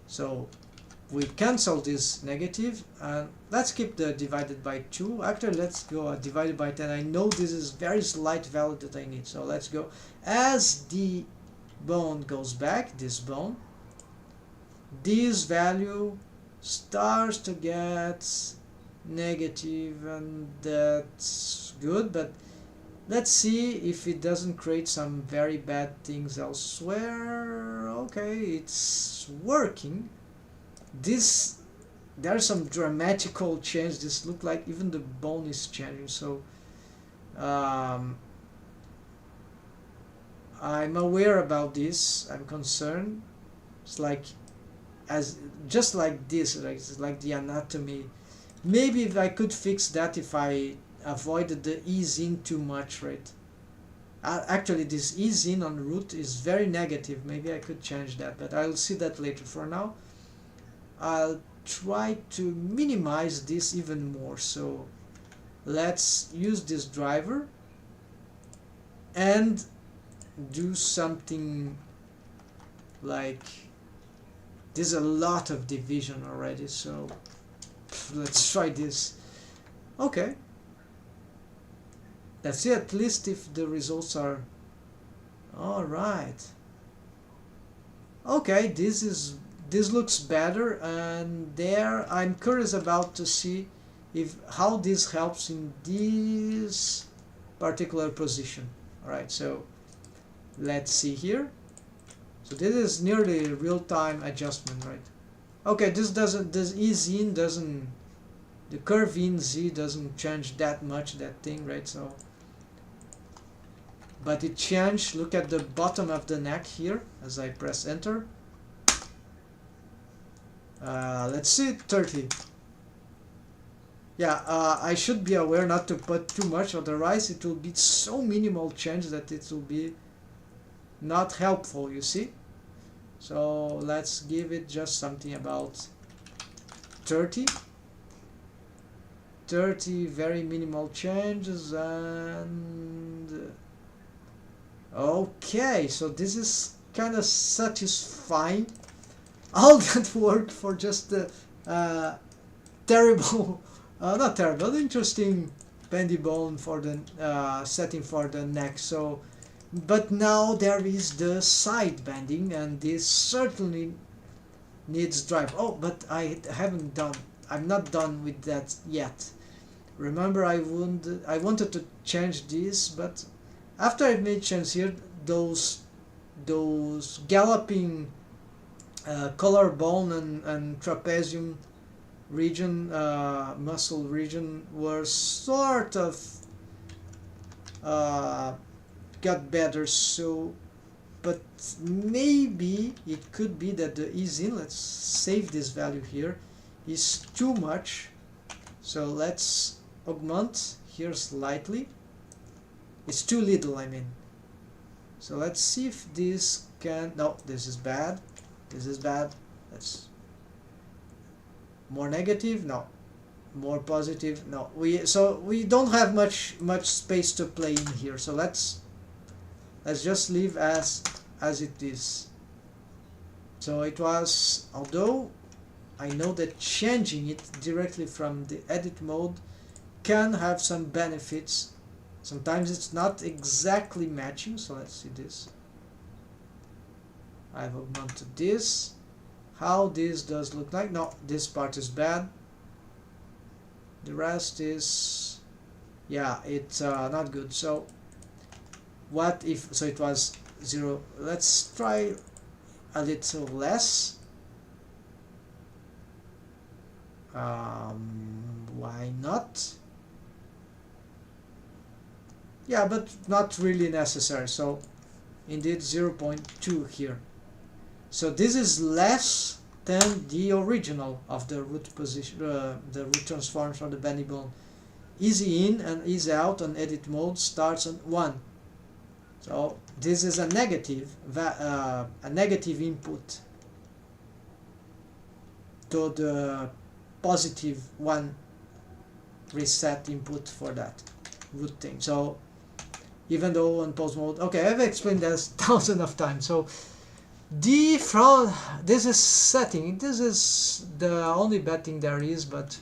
S1: So we cancel this negative and let's keep the divided by 2. Actually, let's go divided by 10. I know this is very slight value that I need. So let's go. As the bone goes back, this bone, this value starts to get negative, and that's good, but let's see if it doesn't create some very bad things elsewhere. Okay, it's working. This, there's some dramatical change. This look like even the bone is changing, so I'm aware about this. I'm concerned. It's like, as just like this, like it's like the anatomy. Maybe if I could fix that if I avoided the ease in too much, right? Actually, this ease in on root is very negative. Maybe I could change that, but I'll see that later. For now, I'll try to minimize this even more. So let's use this driver and do something like, there's a lot of division already, so let's try this. Okay, let's see at least if the results are alright. Okay, this looks better, and there I'm curious about to see if how this helps in this particular position. Alright, so let's see here. So this is nearly real-time adjustment, right? Okay, this doesn't, this ease in doesn't, the curve in Z doesn't change that much, that thing, right? So, but it changed. Look at the bottom of the neck here as I press enter. Let's see, 30. Yeah, I should be aware not to put too much, otherwise it will be so minimal change that it will be not helpful, you see. So let's give it just something about 30. 30, very minimal changes, and okay, so this is kind of satisfying. All that work for just the terrible, not terrible, interesting bendy bone for the setting for the neck. So, but now there is the side bending, and this certainly needs drive. Oh, but I haven't done, I'm not done with that yet. Remember, I wanted to change this, but after I've made change here, those galloping collarbone and trapezium region, muscle region, were sort of got better. So, but maybe it could be that the ease in, let's save this value here, is too much. So let's augment here slightly. It's too little, I mean. So let's see if this can, no, this is bad, this is bad. Let's more negative, no, more positive, no. We don't have much space to play in here, so let's just leave as it is. So it was, although I know that changing it directly from the edit mode can have some benefits. Sometimes it's not exactly matching, so let's see this. I've augmented this. How this does look like. No, this part is bad. The rest is, yeah, it's not good. So what if, so it was 0. Let's try a little less. Why not? Yeah, but not really necessary. So indeed 0.2 here. So this is less than the original of the root position, the root transform from the Bendy bone. Easy in and easy out on edit mode starts on 1. So this is a negative input to the positive 1 reset input for that root thing. So even though on pause mode, okay, I've explained this thousands of times. So this is setting, this is the only bad thing there is, but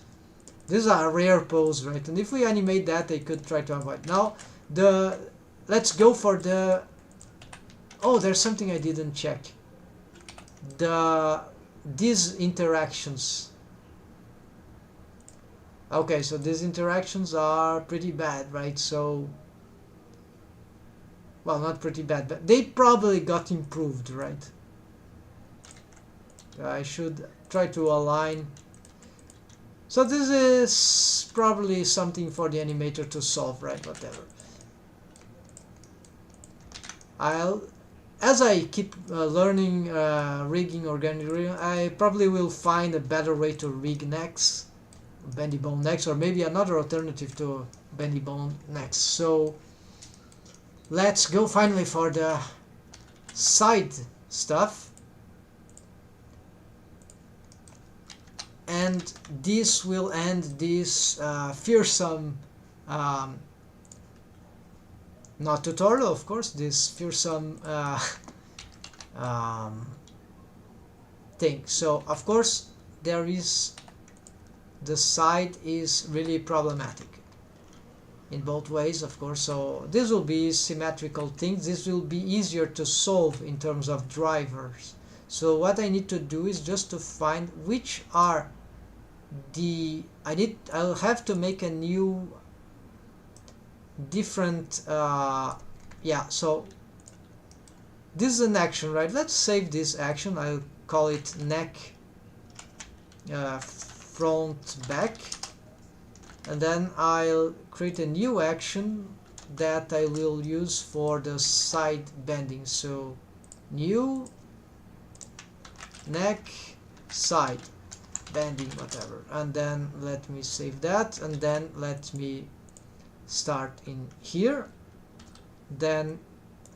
S1: this is a rare pose, right? And if we animate that, I could try to avoid. Now let's go for the, oh, there's something I didn't check. These interactions. Okay, so these interactions are pretty bad, right? So, well, not pretty bad, but they probably got improved, right? I should try to align. So this is probably something for the animator to solve, right? Whatever. As I keep learning rigging organic rigging, I probably will find a better way to rig next, Bendy bone next, or maybe another alternative to Bendy bone next. So let's go finally for the side stuff. And this will end this fearsome, not tutorial, of course, this fearsome thing. So, of course, there is, the side is really problematic in both ways, of course. So this will be symmetrical things. This will be easier to solve in terms of drivers. So what I need to do is just to find which are I'll have to make a new different yeah, so this is an action, right? Let's save this action. I'll call it neck front back, and then I'll create a new action that I will use for the side bending. So new neck side bending, whatever, and then let me save that, and then let me start in here. Then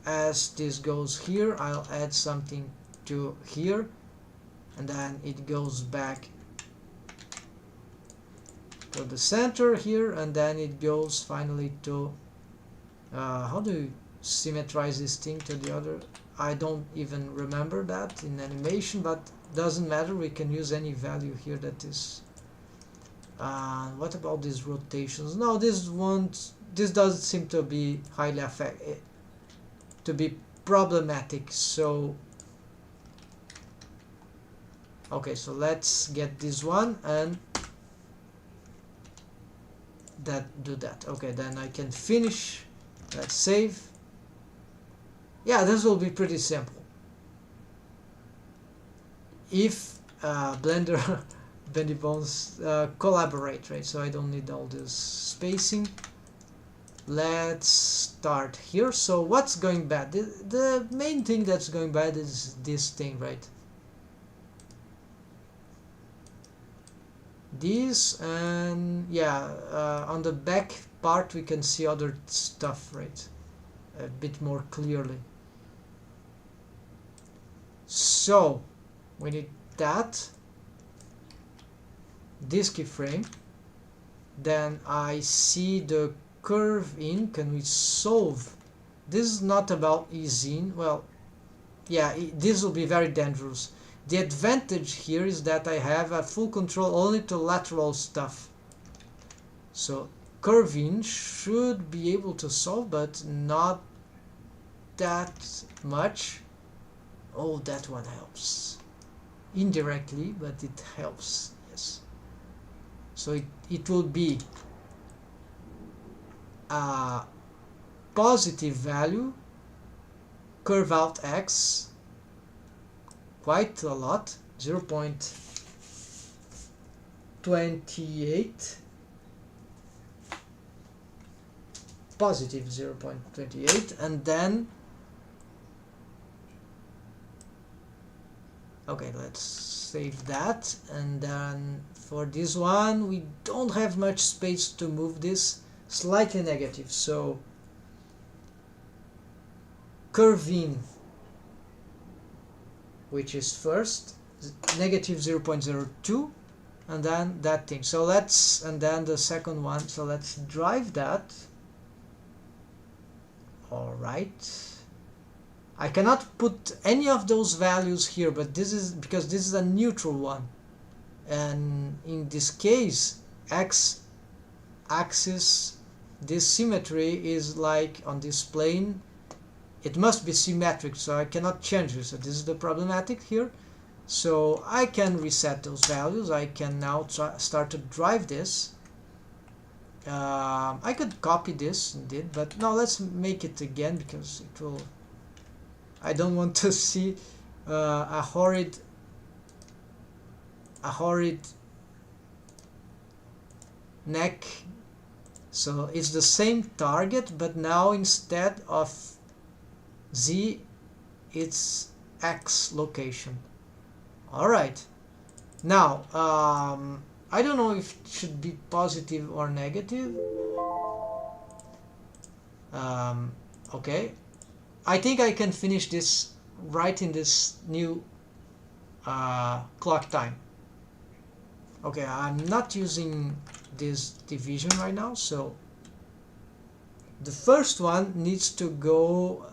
S1: as this goes here, I'll add something to here, and then it goes back to the center here, and then it goes finally to how do you symmetrize this thing to the other? I don't even remember that in animation, but doesn't matter, we can use any value here that is. What about these rotations? No, this doesn't seem to be highly to be problematic. So okay, so let's get this one and do that. Okay, then I can finish. Let's save. Yeah, this will be pretty simple if Blender Bendy bones collaborate, right? So I don't need all this spacing. Let's start here. So what's going bad? The main thing that's going bad is this thing, right? This, and yeah, on the back part we can see other stuff, right? A bit more clearly. So we need that, this keyframe. Then I see the curve in. Can we solve? This is not about easing. Well, yeah, this will be very dangerous. The advantage here is that I have a full control only to lateral stuff. So curve in should be able to solve, but not that much. Oh, that one helps. Indirectly, but it helps, yes. So it will be a positive value, curve out x, quite a lot, 0.28, positive 0.28, and then okay, let's save that. And then for this one we don't have much space to move this, slightly negative, so curve in, which is first, negative 0.02, and then that thing. So let's, and then the second one, so let's drive that. Alright, I cannot put any of those values here, but this is because this is a neutral one, and in this case x axis, this symmetry is like on this plane, it must be symmetric, so I cannot change it. So this is the problematic here. So I can reset those values. I can now start to drive this. I could copy this indeed, but no, let's make it again because it will, I don't want to see a horrid neck. So it's the same target, but now instead of Z, it's X location. Alright, now I don't know if it should be positive or negative. Okay, I think I can finish this right in this new clock time. Okay, I'm not using this division right now, so the first one needs to go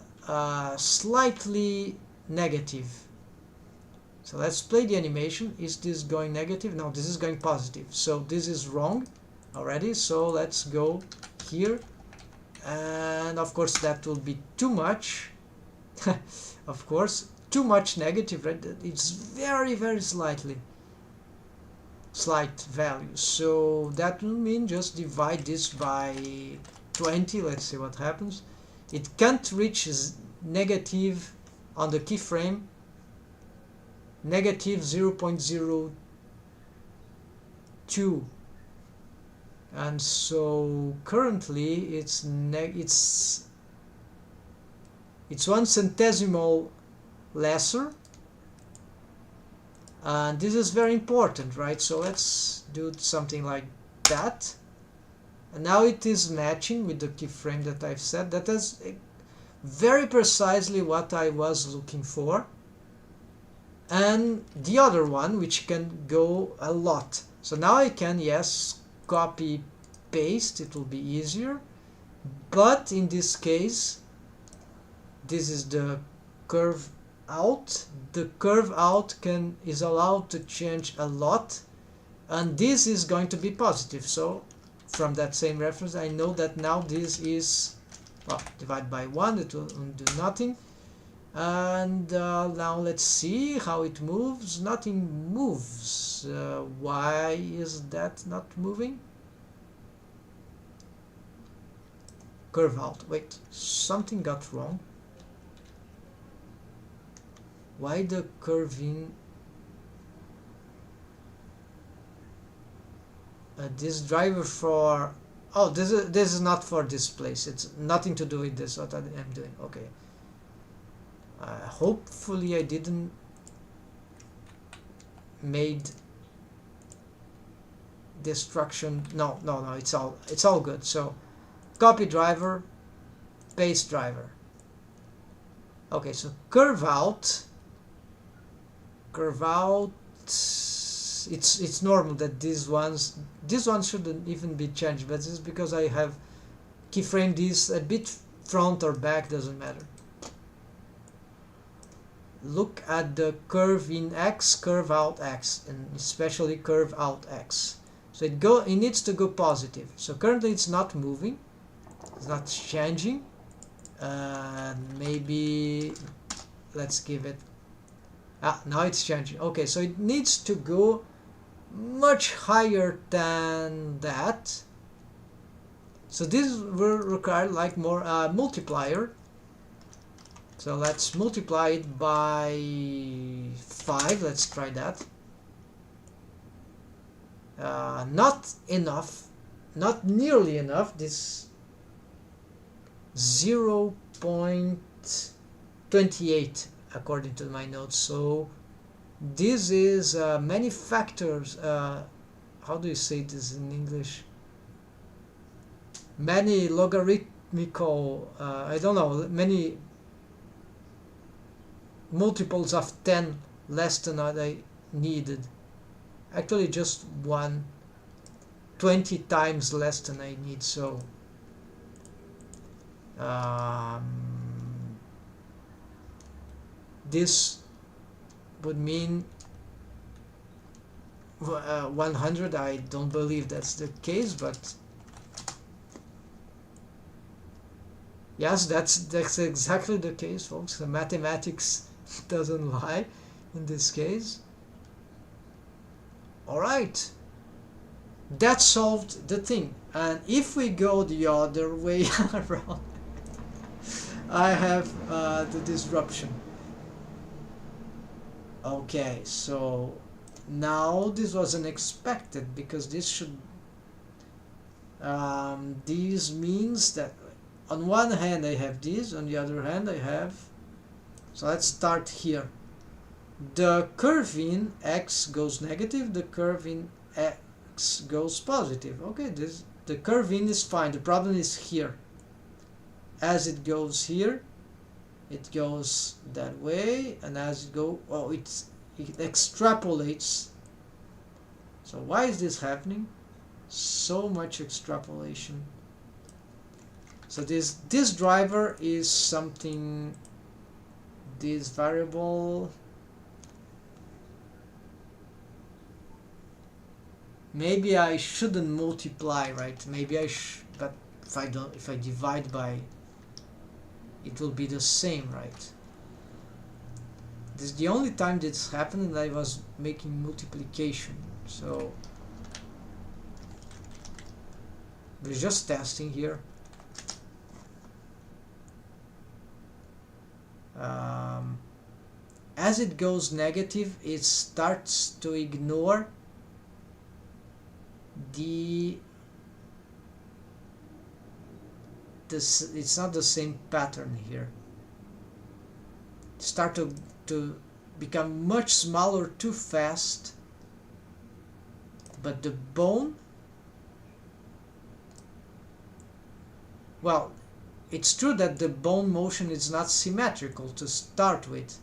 S1: slightly negative. So let's play the animation. Is this going negative? No, this is going positive. So this is wrong already. So let's go here. And of course that will be too much. Of course, too much negative, right? It's very, very slight value. So that will mean just divide this by 20. Let's see what happens. It can't reach negative on the keyframe, negative 0.02, and so currently it's 1 centesimal lesser, and this is very important, right? So let's do something like that, and now it is matching with the keyframe that I've set. That is very precisely what I was looking for. And the other one, which can go a lot. So now I can, yes, copy paste, it will be easier, but in this case this is the curve out. The curve out is allowed to change a lot, and this is going to be positive. So from that same reference I know that now this is, well, divide by 1, it will do nothing. And now let's see how it moves. Nothing moves. Why is that not moving? Curve out. Wait, something got wrong. Why the curve in? This driver for, oh, this is not for this place. It's nothing to do with this. What I'm doing. Okay. Hopefully I didn't made destruction. No, it's all good. So copy driver, paste driver. Okay, so curve out curve out. It's normal that these ones shouldn't even be changed, but this is because I have keyframed this a bit front or back, doesn't matter. Look at the curve in X, curve out X, and especially curve out X. So it needs to go positive. So currently it's not moving, it's not changing. Maybe let's give it, now it's changing. Okay, so it needs to go much higher than that. So this will require like more multiplier. So let's multiply it by 5. Let's try that. Not enough, not nearly enough. This 0.28 according to my notes. So this is many factors. How do you say this in English? Many logarithmical, I don't know, many multiples of 10 less than what I needed. Actually just 20 times less than I need. So this would mean 100. I don't believe that's the case, but yes, that's exactly the case, folks. The mathematics doesn't lie in this case. All right, that solved the thing. And if we go the other way around, I have the disruption. Okay, so now this was unexpected, because this should this means that on one hand I have this, on the other hand I have, so let's start here. The curve in X goes negative, the curve in X goes positive. Okay, the curve in is fine. The problem is here. As it goes here, it goes that way, and as it goes, oh, it extrapolates. So why is this happening? So much extrapolation. So this driver is something, this variable, maybe I shouldn't multiply, right? Maybe I but if I divide by, it will be the same, right? This is the only time this happened, and I was making multiplication. So we're just testing here. As it goes negative, it starts to ignore it's not the same pattern here. Start to become much smaller too fast, but the bone, well, it's true that the bone motion is not symmetrical to start with,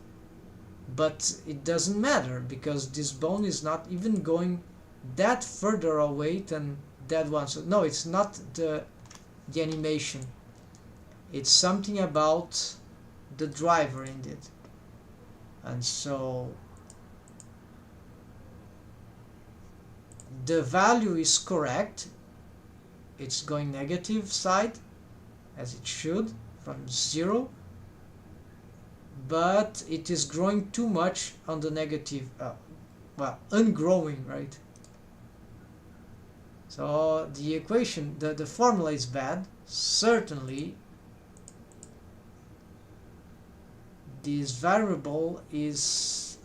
S1: but it doesn't matter, because this bone is not even going that further away than that one. So no, it's not the animation, it's something about the driver indeed. And so the value is correct, it's going negative side as it should from 0, but it is growing too much on the negative, well, ungrowing, right? So the equation, the formula is bad. Certainly this variable is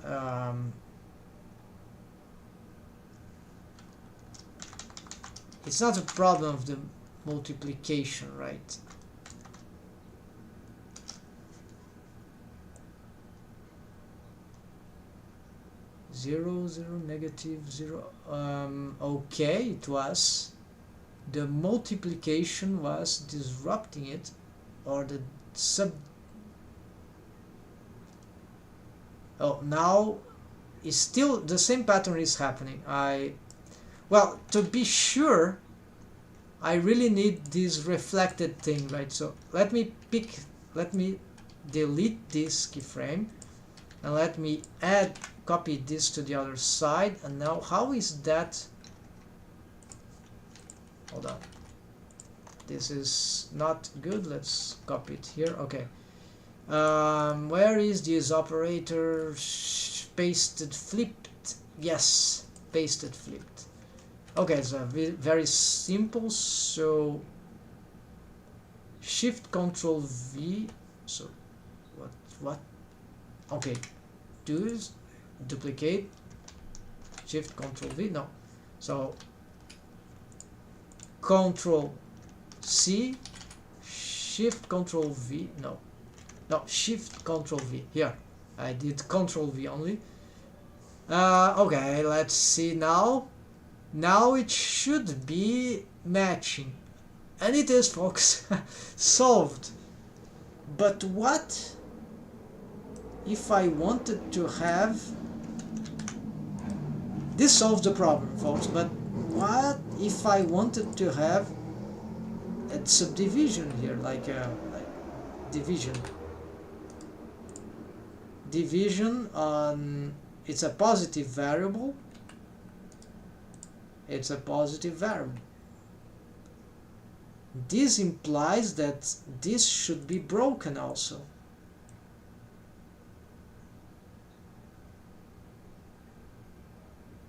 S1: it's not a problem of the multiplication, right? Zero, zero, negative, 0. Okay, it was the multiplication was disrupting it, or the now is still the same pattern is happening. Well, to be sure, I really need this reflected thing, right? So let me delete this keyframe, and let me copy this to the other side. And now how is that? Hold on, this is not good. Let's copy it here. Okay, where is this operator? Pasted flipped. Yes, pasted flipped. Okay, it's very simple. So Shift Control V. So what? Okay, do is duplicate. Shift Control V. No. So Control C. Shift Control V. No. Shift Control V. Here, I did Control V only. Okay, let's see now. Now it should be matching, and it is, folks. Solved. But what if I wanted to have this? Solves the problem, folks. But what if I wanted to have a subdivision here, like division on, it's a positive variable. It's a positive variable. This implies that this should be broken also.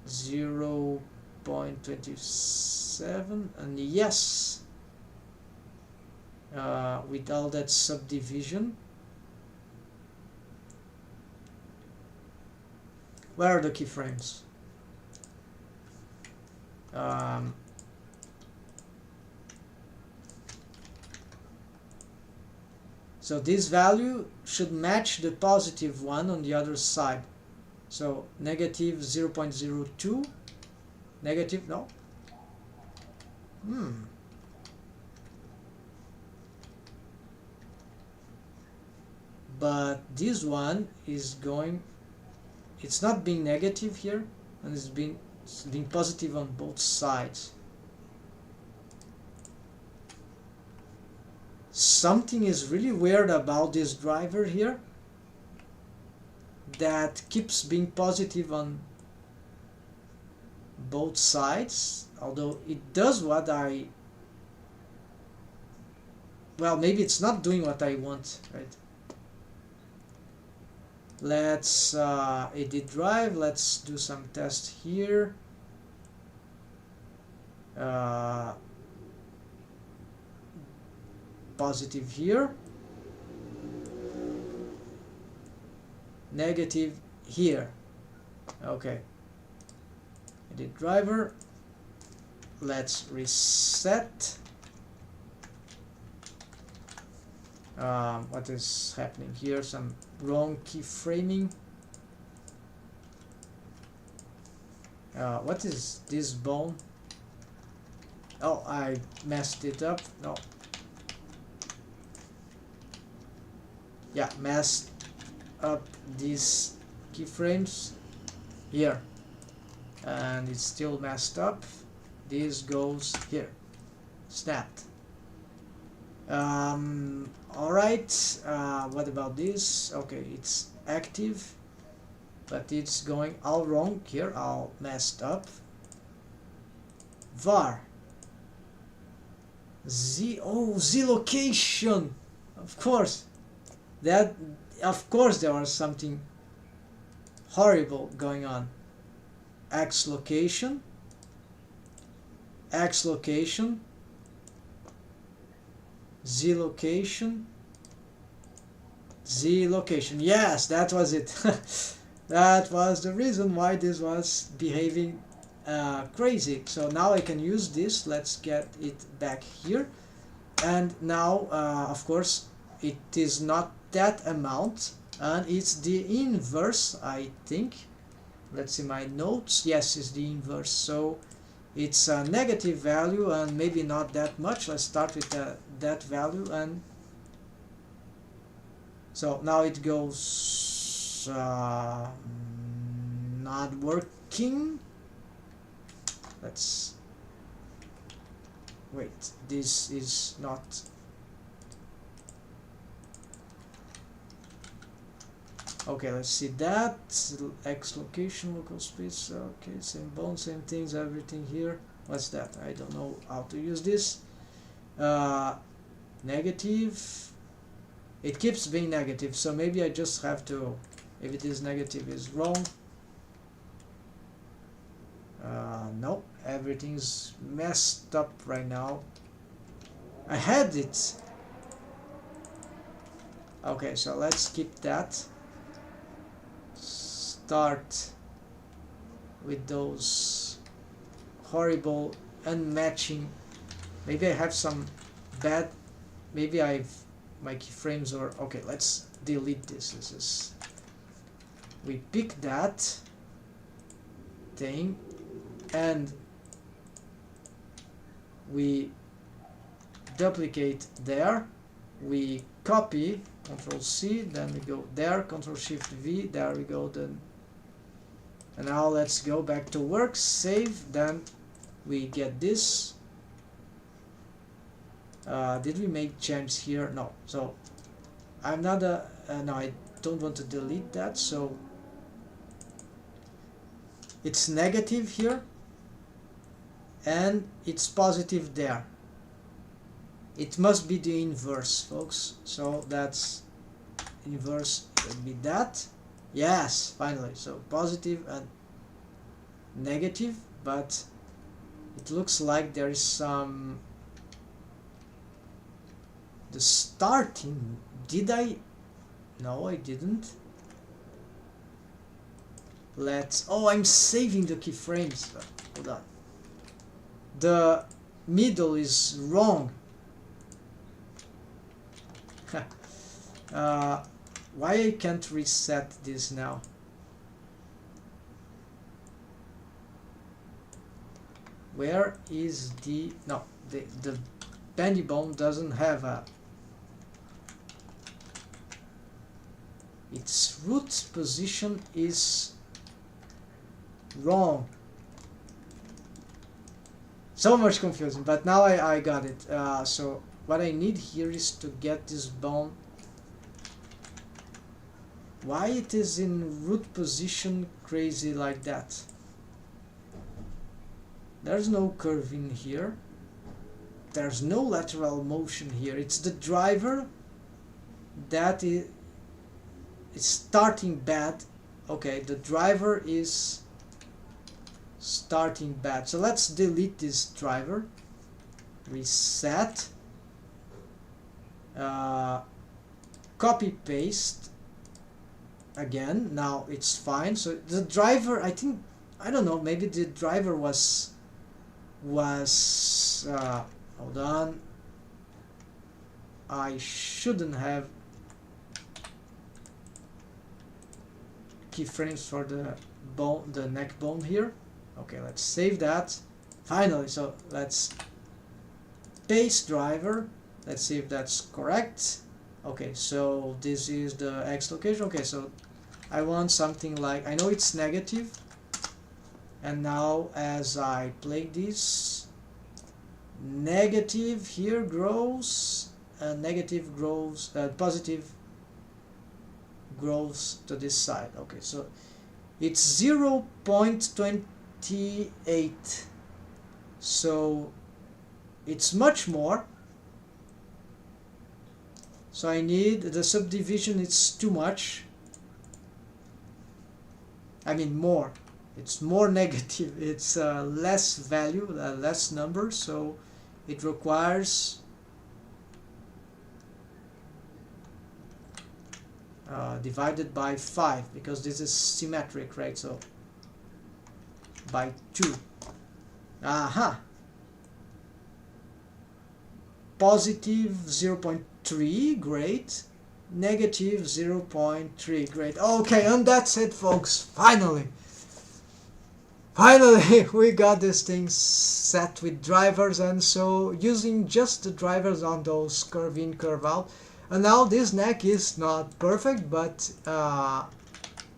S1: Zero 0.27, and yes, with all that subdivision. Where are the keyframes? So this value should match the positive one on the other side. So negative 0.02, negative, no. But this one is going, it's not being negative here, and it's being positive on both sides. Something is really weird about this driver here, that keeps being positive on both sides, although it does what I, well, maybe it's not doing what I want, right? Let's edit drive, let's do some test here. Positive here, negative here. Okay, edit driver, let's reset. What is happening here? Some wrong keyframing. What is this bone? Oh, I messed it up. No. Yeah, messed up these keyframes here, and it's still messed up. This goes here. Snapped. Alright, what about this? Okay, it's active, but it's going all wrong here, all messed up. Var Z location. Of course, there was something horrible going on. X location, Z location. Yes, that was it. That was the reason why this was behaving crazy. So now I can use this. Let's get it back here. And now, of course, it is not that amount, and it's the inverse, I think. Let's see my notes. Yes, it's the inverse. So it's a negative value, and maybe not that much. Let's start with that value, and so now it goes not not working. Let's wait, this is not. Okay, let's see that. X location, local space. Okay, same bone, same things, everything here. What's that? I don't know how to use this. Negative. It keeps being negative, so maybe I just have to, if it is negative, is wrong. No, everything's messed up right now. I had it. Okay, so let's keep that. Start with those horrible unmatching. Maybe I have some bad, maybe my keyframes are okay. Let's delete this. This is, we pick that thing and we duplicate there, we copy, Control C, then we go there, Control Shift V, there we go. Then and now let's go back to work, save, then we get this. Did we make changes here? No. So I'm not no, I don't want to delete that, so it's negative here and it's positive there. It must be the inverse, folks. So that's inverse would be that. Yes, finally. So positive and negative, but it looks like there is some, the starting, did I? No, I didn't. Let's, oh, I'm saving the keyframes. Hold on. The middle is wrong. Why I can't reset this now? Where is the, no, the Bendy bone doesn't have a, its root position is wrong. So much confusing, but now I got it. So what I need here is to get this bone. Why it is in root position crazy like that? There's no curve in here. There's no lateral motion here. It's the driver that is starting bad. Okay, the driver is starting bad. So let's delete this driver. Reset. Copy paste. Again, now it's fine. So the driver, I think, I don't know, maybe the driver was hold on, I shouldn't have keyframes for the bone, the neck bone here. Okay, let's save that. Finally, so let's paste driver. Let's see if that's correct. Okay, so this is the X location. Okay, so I want something like, I know it's negative, and now as I play this, negative here grows, and negative grows, positive grows to this side. Okay, so it's 0.28, so it's much more. So I need the subdivision, it's too much. I mean more. It's more negative. It's less value, less number. So it requires divided by 5 because this is symmetric, right? So by 2. Aha. Positive 0.3, great. Negative 0.3, great. Okay, and that's it, folks. Finally we got this thing set with drivers, and so using just the drivers on those curve in, curve out. And now this neck is not perfect, but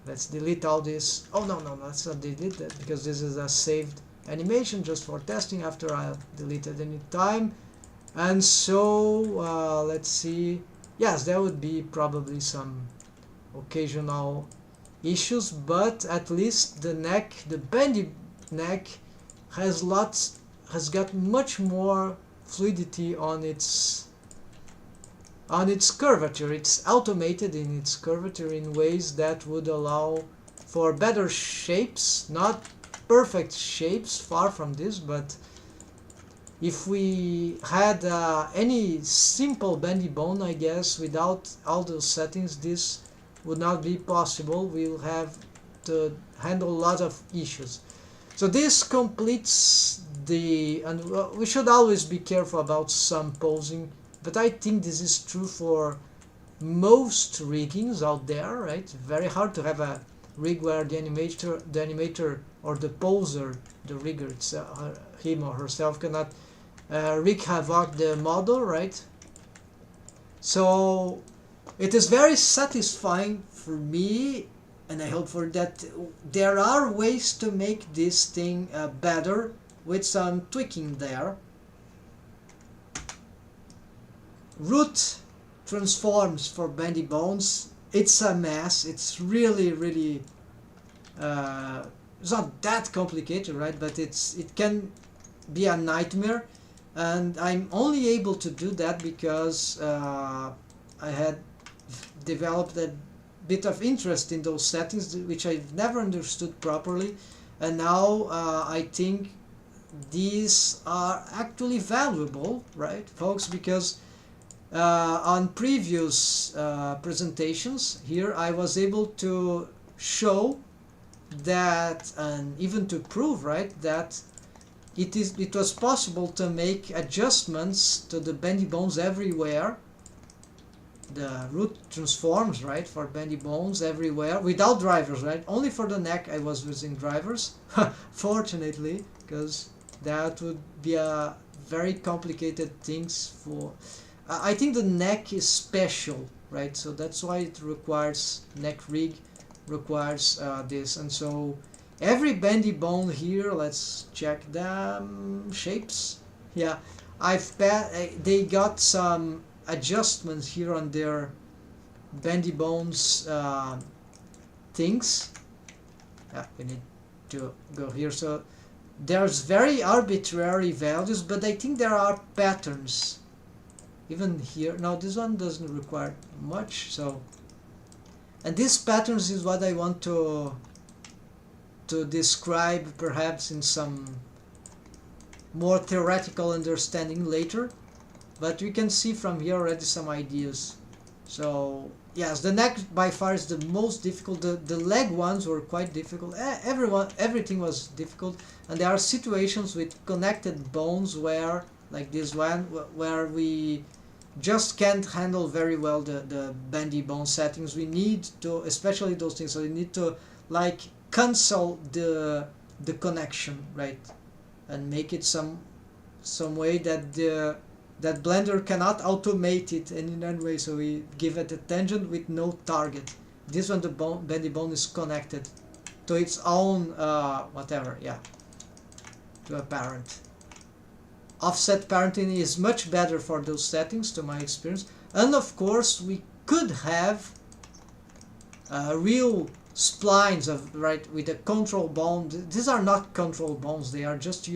S1: let let's delete all this. Oh no, let's not delete that, because this is a saved animation just for testing after I delete it any time. And so let's see. Yes, there would be probably some occasional issues, but at least the neck, the bendy neck, has got much more fluidity on its curvature. It's automated in its curvature in ways that would allow for better shapes, not perfect shapes, far from this, but if we had any simple bendy bone, I guess, without all those settings, this would not be possible. We'll have to handle a lot of issues. So this completes the, and we should always be careful about some posing, but I think this is true for most riggings out there, right? Very hard to have a rig where the animator or the poser, the rigger, it's, him or herself, cannot wreak havoc the model, right? So it is very satisfying for me, and I hope for that there are ways to make this thing better with some tweaking there. Root transforms for bendy bones, it's a mess. It's really it's not that complicated, right? But it can be a nightmare, and I'm only able to do that because I had developed a bit of interest in those settings, which I've never understood properly, and now I think these are actually valuable, right, folks? Because on previous presentations here I was able to show that, and even to prove, right, that it was possible to make adjustments to the bendy bones everywhere. The root transforms, right, for bendy bones everywhere without drivers, right? Only for the neck I was using drivers, fortunately, because that would be a very complicated things for. I think the neck is special, right? So that's why it requires, neck rig requires this. And so every bendy bone here, let's check them shapes. Yeah, they got some adjustments here on their bendy bones things. Yeah, we need to go here. So there's very arbitrary values, but I think there are patterns even here. Now this one doesn't require much, so, and these patterns is what I want to describe perhaps in some more theoretical understanding later, but we can see from here already some ideas. So yes, the neck by far is the most difficult. The leg ones were quite difficult. Everything was difficult, and there are situations with connected bones where, like this one, where we just can't handle very well the bendy bone settings. We need to, especially those things, so we need to like cancel the connection, right, and make it some way that that Blender cannot automate it in any way. So we give it a tangent with no target. This one, the bendy bone is connected to its own whatever, yeah, to a parent. Offset parenting is much better for those settings, to my experience. And of course we could have real splines of, right, with a control bone. These are not control bones, they are just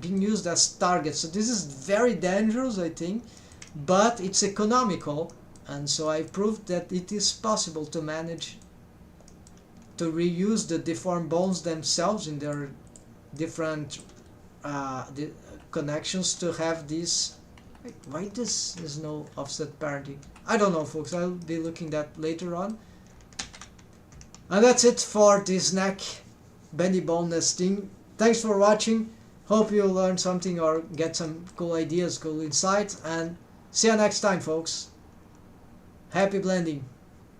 S1: being used as targets. So this is very dangerous, I think, but it's economical, and so I proved that it is possible to manage to reuse the deformed bones themselves in their different the connections to have these. Wait, why this is no offset parenting? I don't know, folks. I'll be looking at later on. And that's it for this neck bendy bone nesting. Thanks for watching. Hope you learned something or get some cool ideas, cool insights, and see you next time, folks. Happy blending.